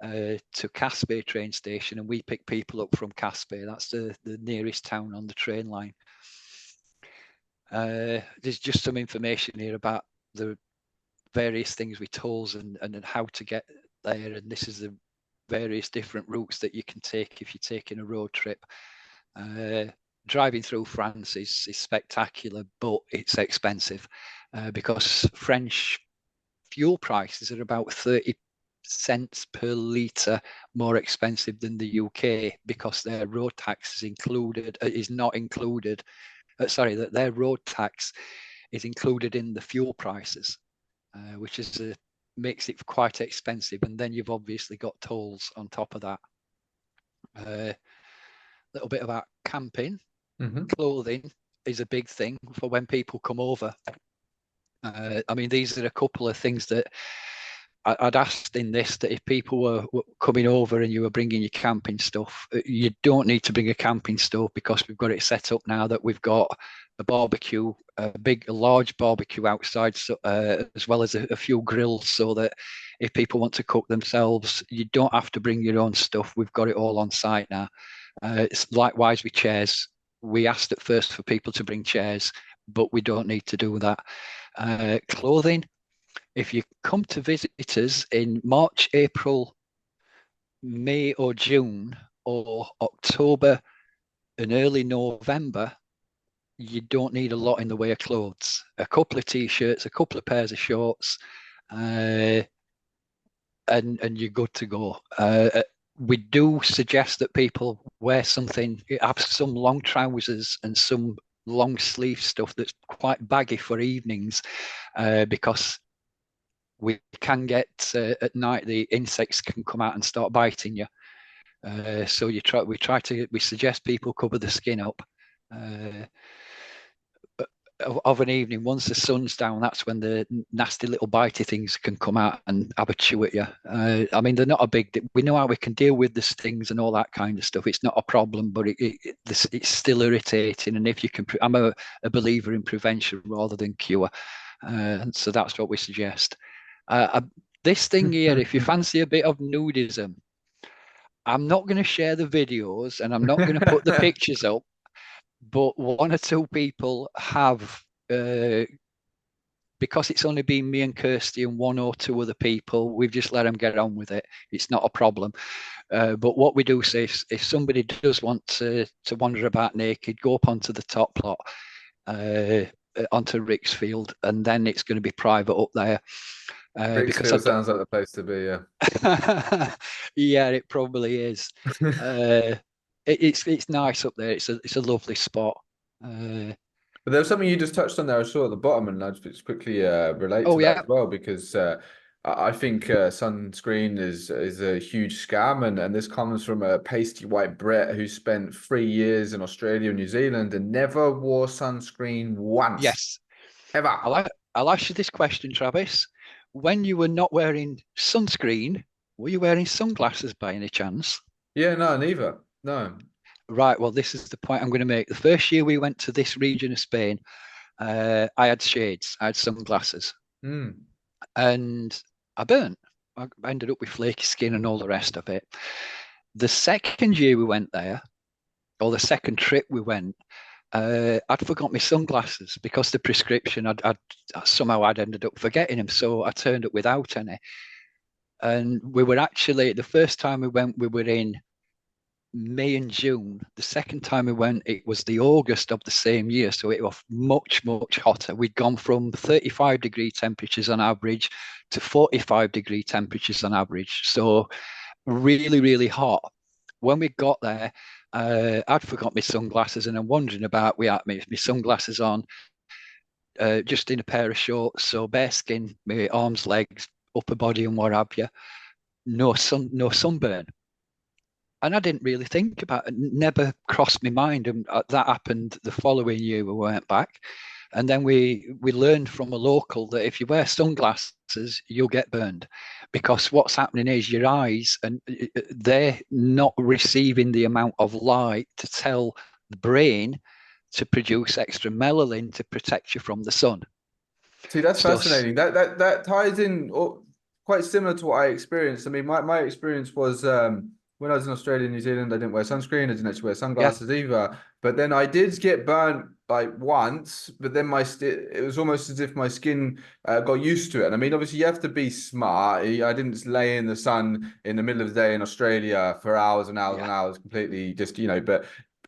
to Caspe train station, and we pick people up from Caspe. That's the nearest town on the train line. There's just some information here about the various things with tolls and how to get there. And this is the various different routes that you can take if you're taking a road trip. Driving through France is spectacular, but it's expensive because French fuel prices are about 30 cents per litre more expensive than the UK because their road tax is not included. Sorry, that their road tax is included in the fuel prices, which makes it quite expensive. And then you've obviously got tolls on top of that. Little bit about camping. Clothing is a big thing for when people come over. I mean, these are a couple of things that I'd asked in this, that if people were coming over and you were bringing your camping stuff, you don't need to bring a camping stove because we've got it set up now that we've got a barbecue, a large barbecue outside, so, as well as a few grills, so that if people want to cook themselves, you don't have to bring your own stuff. We've got it all on site now. It's likewise with chairs. We asked at first for people to bring chairs, but we don't need to do that. Clothing, if you come to visit us in March, April, May or June, or October and early November, you don't need a lot in the way of clothes. A couple of t-shirts, a couple of pairs of shorts, and you're good to go. We do suggest that people wear something, have some long trousers and some long sleeve stuff that's quite baggy for evenings, because we can get at night, the insects can come out and start biting you. So we suggest people cover the skin up. Of an evening, once the sun's down, that's when the nasty little bitey things can come out and have a chew at you. I mean, they're not a big. We know how we can deal with the stings and all that kind of stuff. It's not a problem, but it's still irritating. And if you can, I'm a believer in prevention rather than cure, and so that's what we suggest. This thing here, if you fancy a bit of nudism, I'm not going to share the videos and I'm not going to put the pictures up. But one or two people have, because it's only been me and Kirsty and one or two other people, we've just let them get on with it. It's not a problem. But what we do say is, if somebody does want to wander about naked, go up onto the top plot, onto Rick's Field, and then it's going to be private up there. Rick's Field sounds like the place to be, yeah. Yeah, it probably is. It's nice up there. It's a lovely spot. But there was something you just touched on there, I saw at the bottom, and I'll just quickly relate to that as well, because I think sunscreen is a huge scam, and this comes from a pasty white Brit who spent 3 years in Australia and New Zealand and never wore sunscreen once. Yes. Ever. I'll ask you this question, Travis. When you were not wearing sunscreen, were you wearing sunglasses by any chance? Yeah, no, neither. No. Right. Well, this is the point I'm going to make. The first year we went to this region of Spain, I had shades, I had sunglasses, and I burnt. I ended up with flaky skin and all the rest of it. The second year we went there, or the second trip we went, I'd forgot my sunglasses because the prescription, I'd ended up forgetting them. So I turned up without any. And we were actually, the first time we went, we were in May and June. The second time we went, it was the August of the same year. So it was much, much hotter. We'd gone from 35-degree temperatures on average to 45-degree temperatures on average. So really, really hot. When we got there, I'd forgot my sunglasses and I'm wondering about, we had my sunglasses on, just in a pair of shorts. So bare skin, my arms, legs, upper body and what have you. No sunburn. And I didn't really think about it, never crossed my mind. And that happened the following year we went back. And then we learned from a local that if you wear sunglasses, you'll get burned, because what's happening is your eyes, and they're not receiving the amount of light to tell the brain to produce extra melanin to protect you from the sun. See, that's fascinating. That ties in quite similar to what I experienced. I mean, my experience was when I was in Australia and New Zealand, I didn't wear sunscreen. I didn't actually wear sunglasses either. But then I did get burnt like once, but then it was almost as if my skin got used to it. And I mean, obviously, you have to be smart. I didn't just lay in the sun in the middle of the day in Australia for hours and hours Yeah, and hours, completely just, but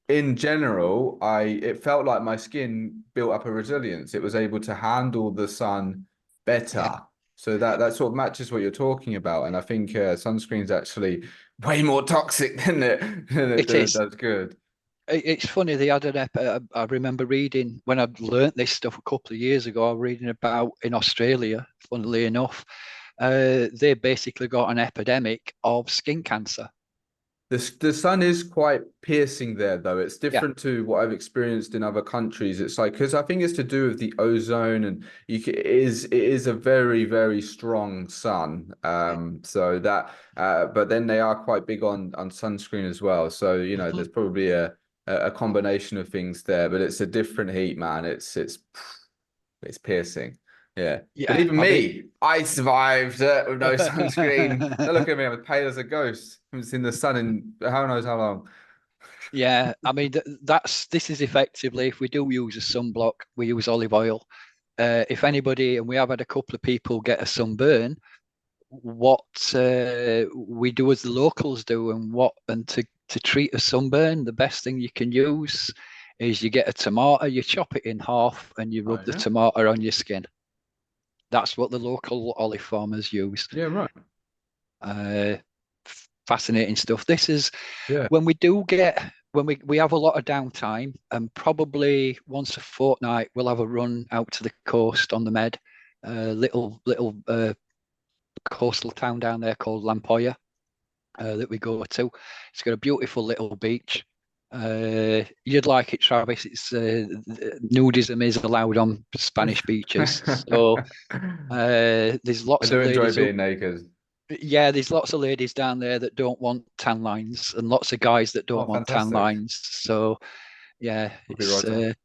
in general, it felt like my skin built up a resilience. It was able to handle the sun yeah, better. So that sort of matches what you're talking about. And I think sunscreen's actually way more toxic it than it is. does good. It's funny. They had an I remember reading when I'd learnt this stuff a couple of years ago. I was reading about in Australia. Funnily enough, they basically got an epidemic of skin cancer. The sun is quite piercing there, though. It's Yeah. different to what I've experienced in other countries. It's like because I think it's to do with the ozone, and it is a very very strong sun. So that but then they are quite big on sunscreen as well. So Mhm. there's probably a combination of things there, but it's a different heat, man. It's piercing. Yeah. But Yeah. even I mean, me, I survived with no sunscreen. Now look at me, I'm as pale as a ghost. I haven't seen the sun in how knows how long. yeah. I mean, this is effectively if we do use a sunblock, we use olive oil. If anybody, and we have had a couple of people get a sunburn, what we do as the locals do, and to treat a sunburn, the best thing you can use is you get a tomato, you chop it in half, and you Oh rub the yeah? tomato on your skin. That's what the local olive farmers use. Yeah, right. Uh, Fascinating stuff. This is Yeah. when we do get when we have a lot of downtime, and probably once a fortnight we'll have a run out to the coast on the Med, little coastal town down there called Lampoya that we go to. It's got a beautiful little beach. You'd like it, Travis. It's nudism is allowed on Spanish beaches, so there's I lots do of enjoy ladies. being naked. Yeah, there's lots of ladies down there that don't want tan lines, and lots of guys that don't Oh, want tan fantastic. lines. So yeah, I'll be it's right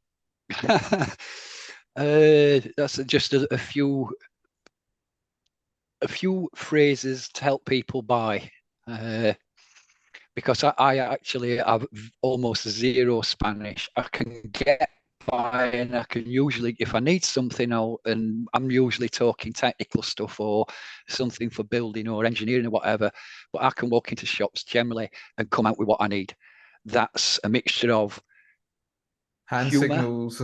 off. that's just a few phrases to help people buy. Uh, because I actually have almost zero Spanish. I can get by, and I can usually, if I need something, and I'm usually talking technical stuff or something for building or engineering or whatever, but I can walk into shops generally and come out with what I need. That's a mixture of Hand humor, signals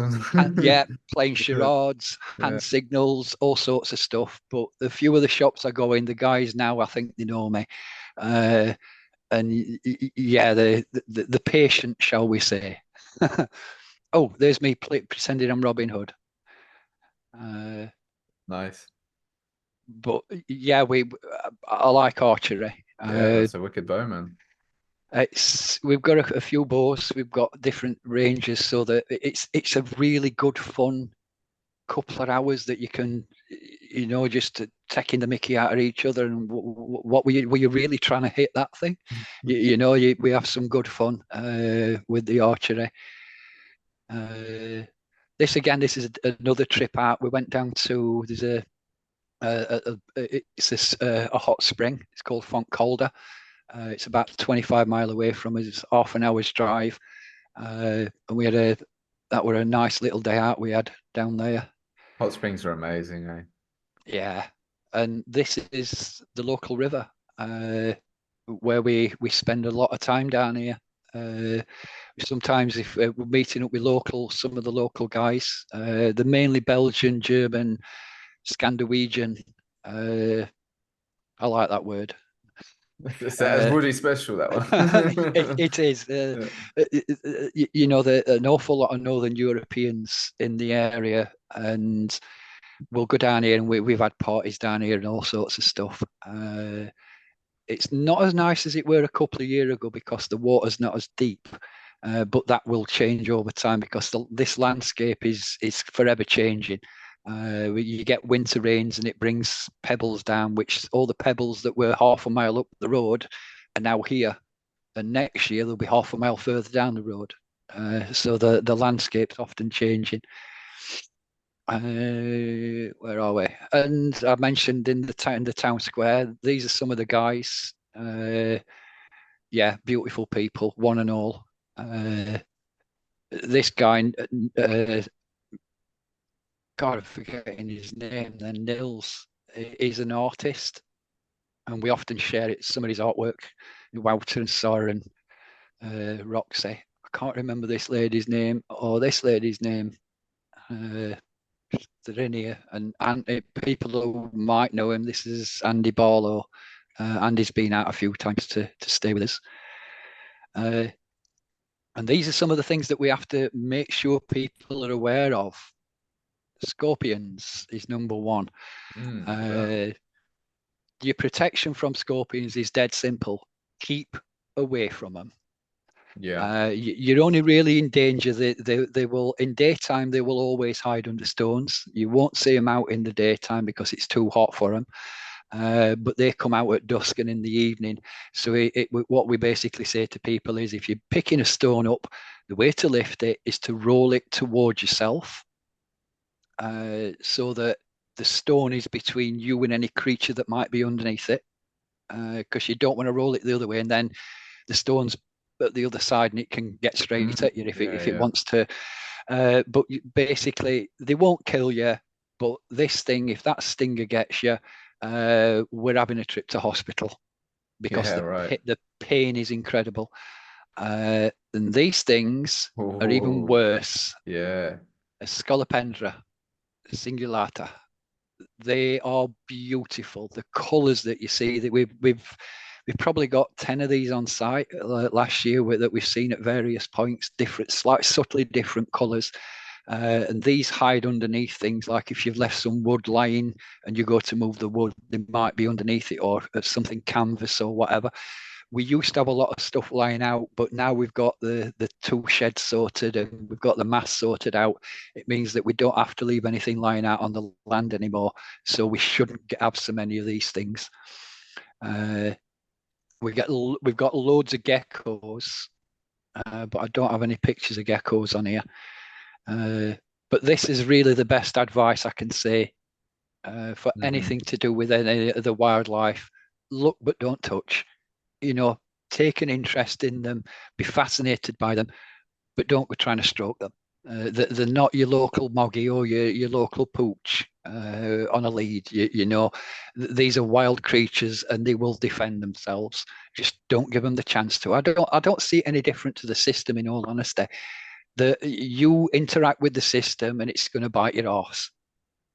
yeah, and playing yeah, charades, yeah. hand signals, all sorts of stuff. But the few of the shops I go in, the guys now, I think they know me. Uh, and yeah, the patient, shall we say? Oh, there's me pretending I'm Robin Hood. Uh, Nice. but yeah, I like archery. Yeah, that's a wicked bow, man. We've got a few bows. We've got different ranges, so that it's a really good fun couple of hours that you can, just taking the mickey out of each other. And what were you really trying to hit that thing? We have some good fun with the archery. Uh, this is another trip out. We went down to there's a hot spring. It's called Font. It's about 25 mile away from us. It's half an hour's drive. And we had that were a nice little day out we had down there. Hot springs are amazing, eh? Yeah, and this is the local river where we spend a lot of time down here. Uh, Sometimes if we're meeting up with some of the local guys, they're mainly Belgian, German, Scandinavian. Uh, I like that word. That's Uh, Woody special, that one. it is. Yeah. An awful lot of Northern Europeans in the area, and we'll go down here, and we've had parties down here and all sorts of stuff. It's not as nice as it were a couple of years ago because the water's not as deep. But that will change over time because this landscape is forever changing. You get winter rains and it brings pebbles down, which all the pebbles that were half a mile up the road are now here. And next year they'll be half a mile further down the road. So the landscape's often changing. Where are we? And I mentioned in the town square, these are some of the guys. Yeah, beautiful people, one and all. Uh, this guy, God, I'm forgetting his name. Then Nils is an artist, and we often share it. Some of his artwork, Wouter and Sarah and Roxy. I can't remember this lady's name or this lady's name. Uh, they're in here, and people who might know him. This is Andy Barlow. Andy's been out a few times to stay with us. And these are some of the things that we have to make sure people are aware of. Scorpions is number one. Sure. Your protection from scorpions is dead simple. Keep away from them. Yeah. You're only really in danger. They will in daytime. They will always hide under stones. You won't see them out in the daytime because it's too hot for them. But they come out at dusk and in the evening. So what we basically say to people is, if you're picking a stone up, the way to lift it is to roll it towards yourself, so that the stone is between you and any creature that might be underneath it. Because you don't want to roll it the other way, and then the stone's at the other side and it can get straight at you if it Yeah. wants to. But basically, they won't kill you. But this thing, if that stinger gets you, we're having a trip to hospital because Yeah, right. the pain is incredible. And these things are even Oh, worse. yeah. A Scolopendra cingulata. They are beautiful. The colours that you see, that we've probably got 10 of these on site last year that we've seen at various points, different, slightly subtly different colours. And these hide underneath things, like if you've left some wood lying and you go to move the wood, they might be underneath it, or something canvas or whatever. We used to have a lot of stuff lying out, but now we've got the tool shed sorted and we've got the mass sorted out. It means that we don't have to leave anything lying out on the land anymore. So we shouldn't have so many of these things. Uh, we've got loads of geckos, but I don't have any pictures of geckos on here. But this is really the best advice I can say for anything to do with any of the wildlife. Look, but don't touch. Take an interest in them, be fascinated by them, but don't go trying to stroke them. They're not your local moggy or your local pooch on a lead. These are wild creatures and they will defend themselves. Just don't give them the chance to. I don't see it any different to the system, in all honesty. You interact with the system and it's going to bite your arse.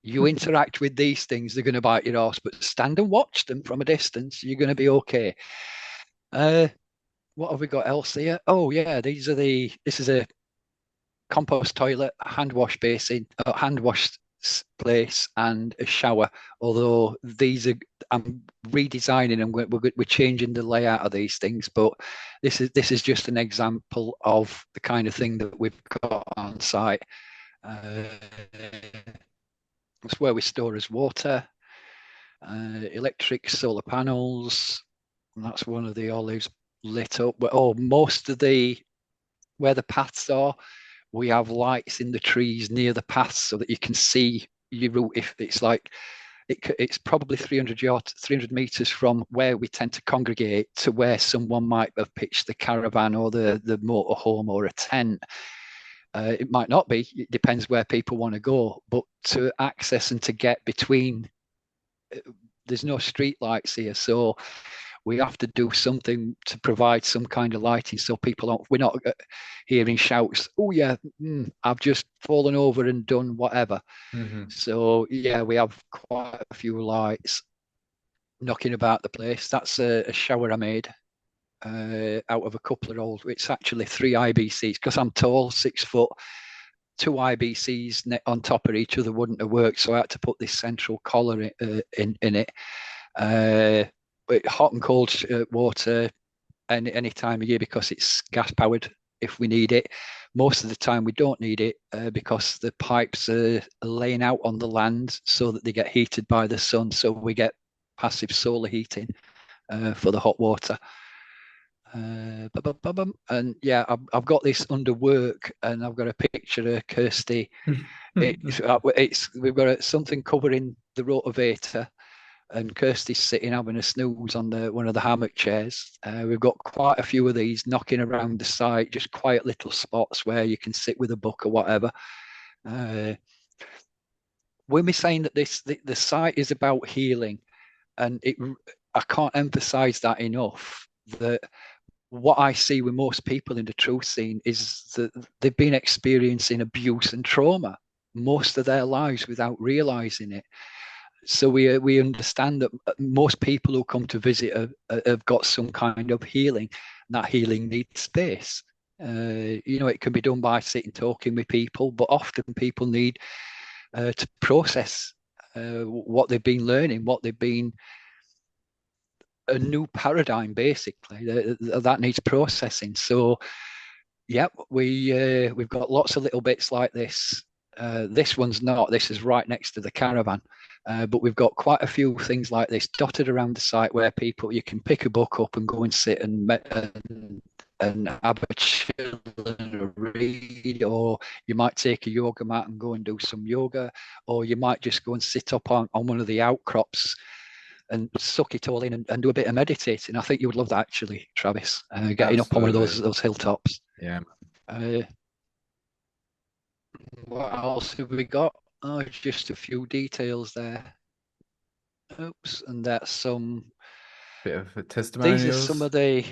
You interact with these things, they're going to bite your arse, but stand and watch them from a distance. You're going to be okay. Uh, what have we got else here? Oh yeah, this is a compost toilet, a hand wash basin, a hand wash place, and a shower. Although I'm redesigning and we're changing the layout of these things, but this is just an example of the kind of thing that we've got on site. It's where we store as water, electric solar panels. And that's one of the olives lit up. Most of where the paths are, we have lights in the trees near the paths so that you can see your route. If it's like it's probably 300 meters from where we tend to congregate to where someone might have pitched the caravan or the motorhome or a tent. It might not be. It depends where people want to go. But to access and to get between, there's no street lights here, so we have to do something to provide some kind of lighting so we're not hearing shouts, oh yeah, I've just fallen over and done whatever. Mm-hmm. So yeah, we have quite a few lights knocking about the place. That's a shower I made out of a couple of old, it's actually 3 IBCs because I'm tall, 6 foot. 2 IBCs on top of each other wouldn't have worked, so I had to put this central collar in it. But hot and cold water any time of year because it's gas powered if we need it. Most of the time we don't need it because the pipes are laying out on the land so that they get heated by the sun. So we get passive solar heating for the hot water. And yeah, I've got this under work and I've got a picture of Kirsty. We've got something covering the rotavator and Kirsty's sitting having a snooze on one of the hammock chairs. We've got quite a few of these knocking around the site, just quiet little spots where you can sit with a book or whatever. When we're saying that the site is about healing, and I can't emphasize that enough, that what I see with most people in the truth scene is that they've been experiencing abuse and trauma most of their lives without realizing it. So we understand that most people who come to visit have got some kind of healing. And that healing needs space. It can be done by sitting talking with people, but often people need to process what they've been learning, what they've been a new paradigm basically that needs processing. So yeah, we've got lots of little bits like this. This one's not. This is right next to the caravan. But we've got quite a few things like this dotted around the site where you can pick a book up and go and sit and have a chill and a read, or you might take a yoga mat and go and do some yoga, or you might just go and sit up on one of the outcrops and suck it all in and do a bit of meditating. I think you would love that actually, Travis. Getting up on one of those hilltops. Yeah. What else have we got? Oh, just a few details there. Oops, and that's some. Bit of These are some testimonials. of the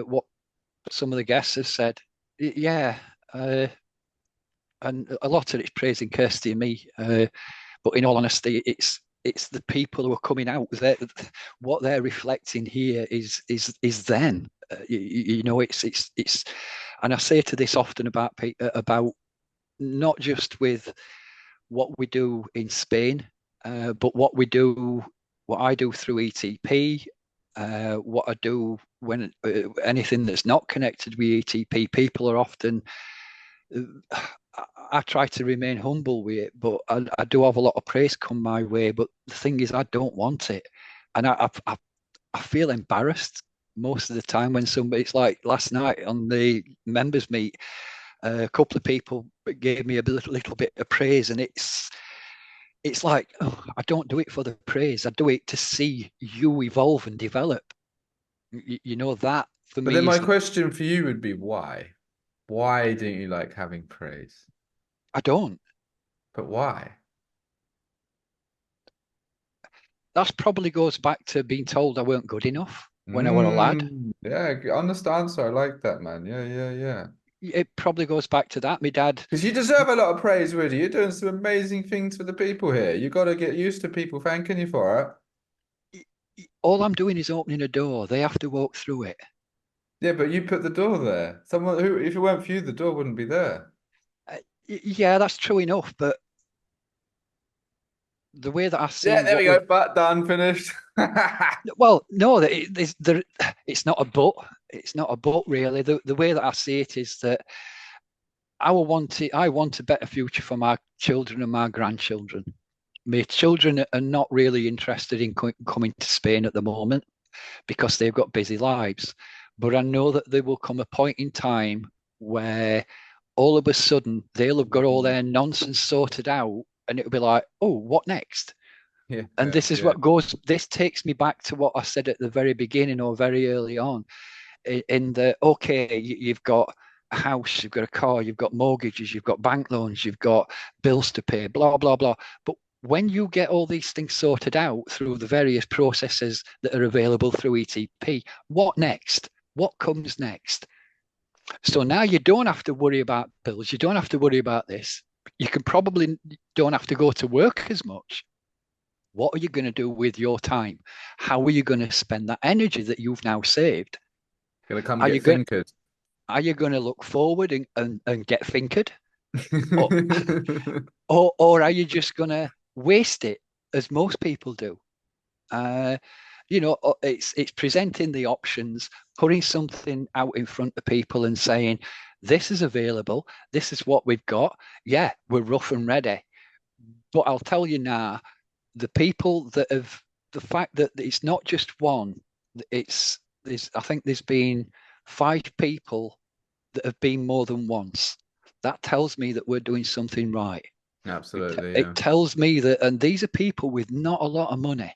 what some of the guests have said. Yeah, and a lot of it's praising Kirsty and me. But in all honesty, it's the people who are coming out. What they're reflecting here is them. It's, and I say to this often about not just with what we do in Spain, but what I do through ETP, what I do when anything that's not connected with ETP. People are often. I try to remain humble with it, but I do have a lot of praise come my way. But the thing is, I don't want it, and I feel embarrassed most of the time when somebody. It's like last night on the members meet, a couple of people gave me a little bit of praise, and it's like, oh, I don't do it for the praise. I do it to see you evolve and develop. That for But then me my is, question for you would be why? Why don't you like having praise? I don't. But why? That probably goes back to being told I weren't good enough when I was a lad. Yeah, understand. So I like that, man. Yeah, yeah, yeah. It probably goes back to that. My dad, Because you deserve a lot of praise, Woody. You're doing some amazing things for the people here. You got to get used to people thanking you for it. all I'm doing is opening a door. They have to walk through it. Yeah, but you put the door there. Someone who, if it weren't for you, the door wouldn't be there. Yeah, that's true enough. But the way that I Yeah, see there we what go. we've, But done, finished. well, no, it's not a but. It's not a but really. The way that I see it is that I want a better future for my children and my grandchildren. My children are not really interested in coming to Spain at the moment because they've got busy lives. But I know that there will come a point in time where all of a sudden they'll have got all their nonsense sorted out, and it'll be like, oh, what next? Yeah, And this is yeah. this takes me back to what I said at the very beginning or very early on. In the, okay, you've got a house, you've got a car, you've got mortgages, you've got bank loans, you've got bills to pay, blah, blah, blah. But when you get all these things sorted out through the various processes that are available through ETP, what next? What comes next? So now you don't have to worry about bills. You don't have to worry about this. You can probably don't have to go to work as much. What are you going to do with your time? How are you going to spend that energy that you've now saved? Gonna come Are you get going finkered. are you going to look forward and get finkered? Or, or are you just going to waste it as most people do? Uh, it's presenting the options, putting something out in front of people and saying, this is available, this is what we've got. Yeah, we're rough and ready. But I'll tell you now, the people that have the fact that it's not just one, I think there's been 5 people that have been more than once. That tells me that we're doing something right. Absolutely, It yeah. tells me that, and these are people with not a lot of money.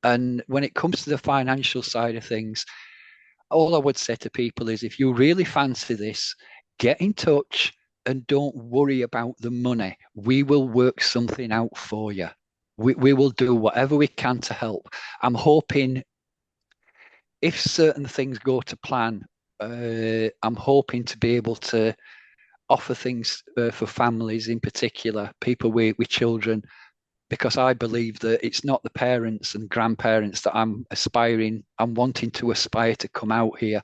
And when it comes to the financial side of things, all I would say to people is if you really fancy this, get in touch and don't worry about the money. We will work something out for you. We will do whatever we can to help. I'm hoping if certain things go to plan, I'm hoping to be able to offer things for families in particular, people with children, because I believe that it's not the parents and grandparents that I'm wanting to aspire to come out here.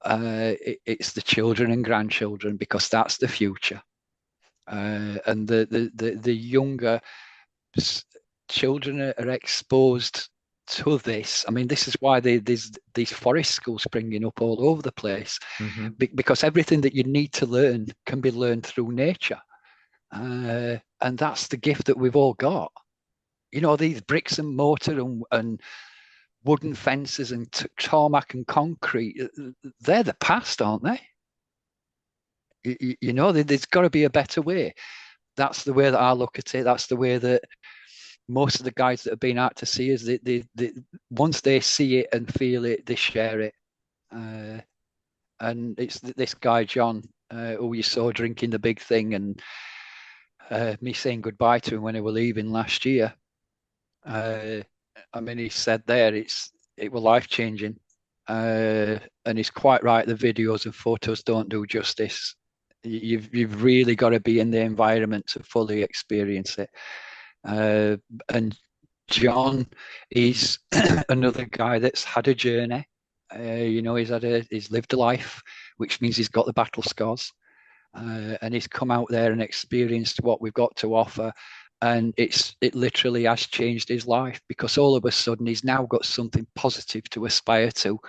It's the children and grandchildren because that's the future. And the younger children are exposed to this. I mean, this is why there's these forest schools springing up all over the place Hmm. because everything that you need to learn can be learned through nature. And that's the gift that we've all got. You know, these bricks and mortar and wooden fences and tarmac and concrete, they're the past, aren't they? You know, there's got to be a better way. That's the way that I look at it. That's the way that most of the guys that have been out to see us, they once they see it and feel it, they share it. Uh, and it's this guy, John, who you saw drinking the big thing and me saying goodbye to him when we were leaving last year. Uh, I mean, he said there it was life changing, and he's quite right. The videos and photos don't do justice. You've really got to be in the environment to fully experience it. And John is another guy that's had a journey. You know, he's lived a life, which means he's got the battle scars, and he's come out there and experienced what we've got to offer. And it literally has changed his life because all of a sudden he's now got something positive to aspire to,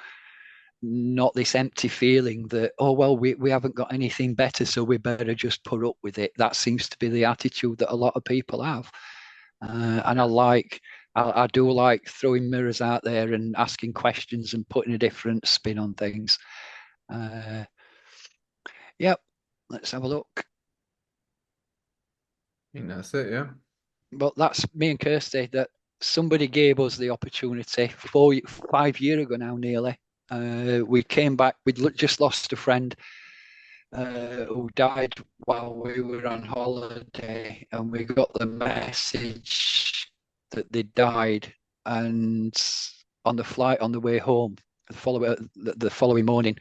not this empty feeling that, oh well, we haven't got anything better, so we better just put up with it. That seems to be the attitude that a lot of people have. And I do like throwing mirrors out there and asking questions and putting a different spin on things. Uh, yep, let's have a look. I think that's it, yeah. But that's me and Kirsty. That somebody gave us the opportunity 5 years ago now, nearly. We came back. We'd just lost a friend who died while we were on holiday, and we got the message that they died. And on the flight on the way home, the following morning,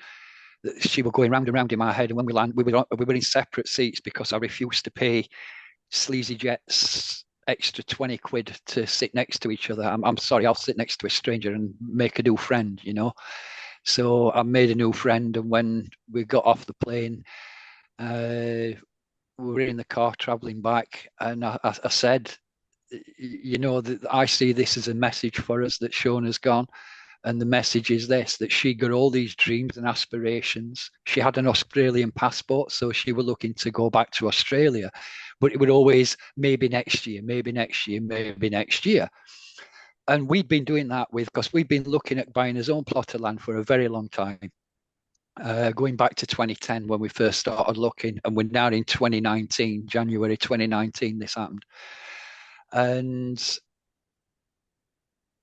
she was going round and round in my head. And when we landed, we were in separate seats because I refused to pay Sleazy Jets extra 20 quid to sit next to each other. I'm sorry, I'll sit next to a stranger and make a new friend, you know. So I made a new friend, and when we got off the plane, we were in the car traveling back, and I said, you know, that I see this as a message for us that Shona's gone. And the message is this, that she got all these dreams and aspirations. She had an Australian passport, so she was looking to go back to Australia. But it would always, maybe next year, maybe next year, maybe next year. And we'd been doing that because we'd been looking at buying his own plot of land for a very long time. Going back to 2010 when we first started looking, and we're now in 2019, January 2019, this happened. And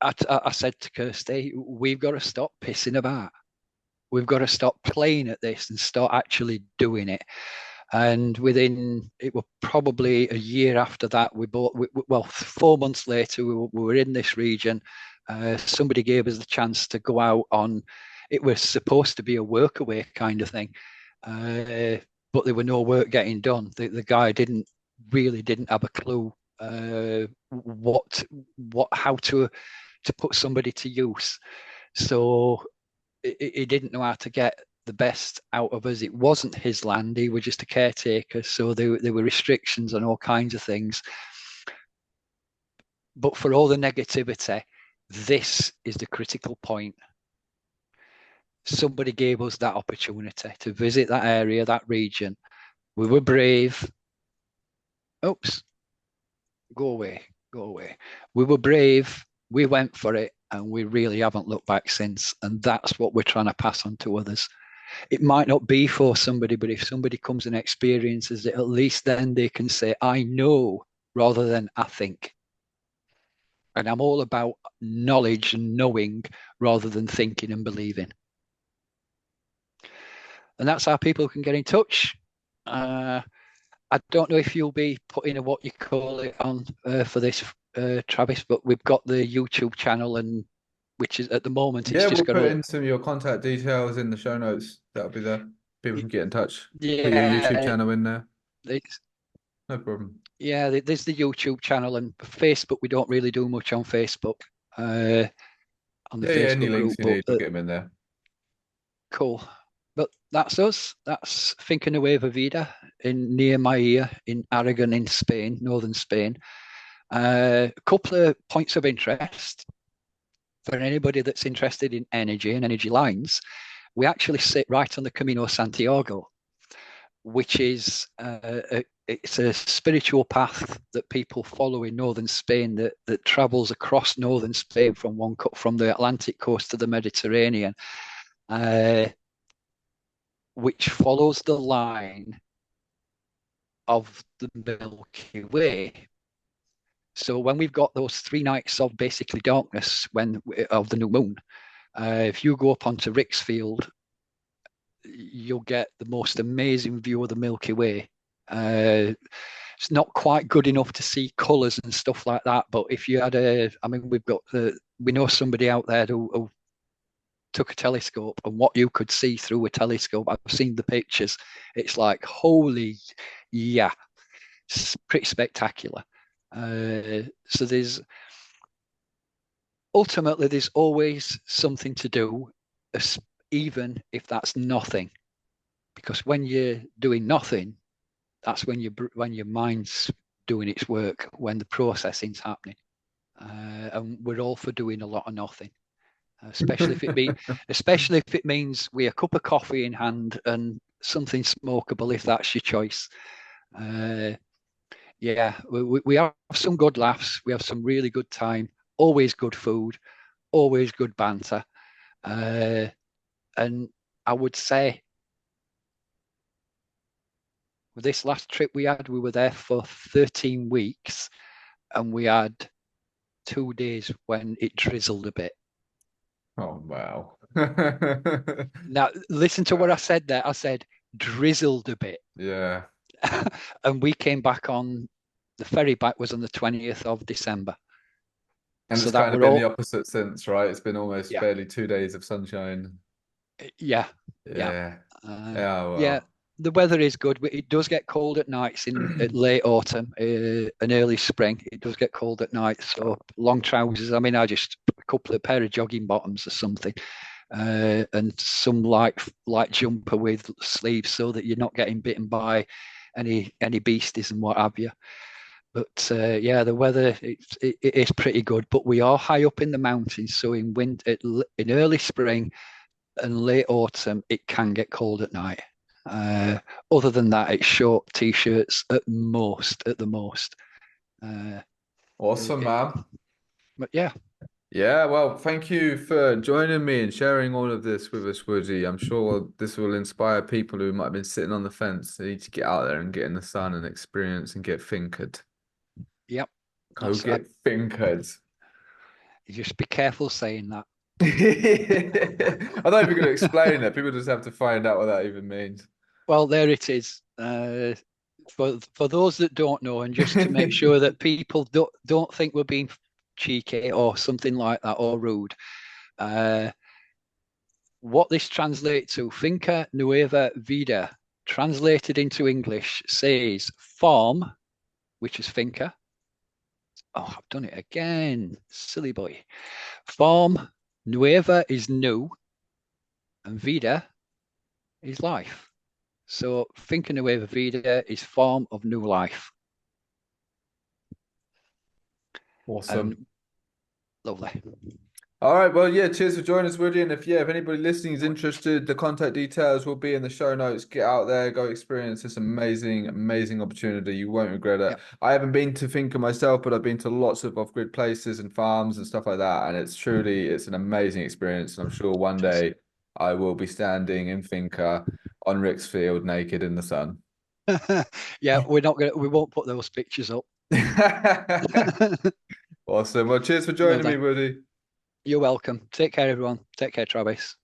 I said to Kirsty, we've got to stop pissing about. We've got to stop playing at this and start actually doing it. And it was probably a year after that, well, 4 months later, we were in this region. Somebody gave us the chance to go out on, it was supposed to be a workaway kind of thing. But there were no work getting done. The guy didn't have a clue how to put somebody to use. So he didn't know how to get the best out of us. It wasn't his land. He was just a caretaker. So there were restrictions on all kinds of things. But for all the negativity, this is the critical point. Somebody gave us that opportunity to visit that area, that region. We were brave. Oops, go away, go away. We were brave. We went for it, and we really haven't looked back since. And that's what we're trying to pass on to others. It might not be for somebody, but if somebody comes and experiences it, at least then they can say, I know, rather than I think. And I'm all about knowledge and knowing rather than thinking and believing. And that's how people can get in touch. I don't know if you'll be putting a what you call it on for this, Travis, but we've got the YouTube channel, and which is at the moment it's Yeah, just we'll got put a in some of your contact details in the show notes. That'll be there. People can get in touch. Put your YouTube yeah, channel in there. it's, No problem. yeah. There's the YouTube channel and Facebook. We don't really do much on Facebook, uh, on the Yeah, yeah, any Facebook links group, you but need, we'll get them in there. cool. But that's us. That's Finca Nueva Vida in near my ear in Aragon in Spain, northern Spain. A couple of points of interest for anybody that's interested in energy and energy lines. We actually sit right on the Camino Santiago, which is it's a spiritual path that people follow in northern Spain that travels across northern Spain from the Atlantic coast to the Mediterranean, uh, which follows the line of the Milky Way. So when we've got those 3 nights of basically darkness when of the new moon, if you go up onto Rixfield, you'll get the most amazing view of the Milky Way. It's not quite good enough to see colours and stuff like that, but if you had I mean, we know somebody out there who took a telescope, and what you could see through a telescope, I've seen the pictures. It's like, holy, yeah, it's pretty spectacular. So there's always something to do, even if that's nothing, because when you're doing nothing, that's when your mind's doing its work, when the processing's happening. And we're all for doing a lot of nothing, especially if it means we a cup of coffee in hand and something smokable, if that's your choice. Yeah, we have some good laughs. We have some really good time. Always good food. Always good banter. And I would say with this last trip we were there for 13 weeks, and we had 2 days when it drizzled a bit. Oh, wow. Now, listen to what I said there. I said drizzled a bit. Yeah. And we came back on, the ferry back was on the 20th of December. And So it's that kind of were been the all, opposite since, right? It's been almost yeah, barely 2 days of sunshine. yeah, yeah. Yeah. Uh, Yeah, yeah, well. the weather is good. It does get cold at nights in at late autumn and early spring. It does get cold at night. So long trousers. I mean, I just a couple of pair of jogging bottoms or something, and some light jumper with sleeves so that you're not getting bitten by any beasties and what have you. But yeah, the weather it is pretty good. But we are high up in the mountains, so in winter, in early spring and late autumn, it can get cold at night. Uh, Other than that, it's short t-shirts at the most. Uh, Awesome, man. but yeah, Yeah, well, thank you for joining me and sharing all of this with us, Woody. I'm sure this will inspire people who might have been sitting on the fence. They need to get out there and get in the sun and experience and get finkered. yep. Go I get finkered. just be careful saying that. I don't even going to explain it. People just have to find out what that even means. Well, there it is. For those that don't know, and just to make sure that people don't think we're being cheeky or something like that or rude. Uh, what this translates to, Finca Nueva Vida, translated into English, says farm, which is finca. Oh, I've done it again. Silly boy. Farm, Nueva is new, and Vida is life. So Finca Nueva Vida is farm of new life. Awesome. And lovely. All right, well, yeah, cheers for joining us, Woody. And if anybody listening is interested, the contact details will be in the show notes. Get out there, go experience this amazing, amazing opportunity. You won't regret it. Yep. I haven't been to Finca myself, but I've been to lots of off-grid places and farms and stuff like that. And it's an amazing experience. And I'm sure one Cheers. day I will be standing in Finca on Rick's Field naked in the sun. Yeah, we won't put those pictures up. Awesome. Well, cheers for Well joining me, done. Woody. You're welcome. Take care, everyone. Take care, Travis.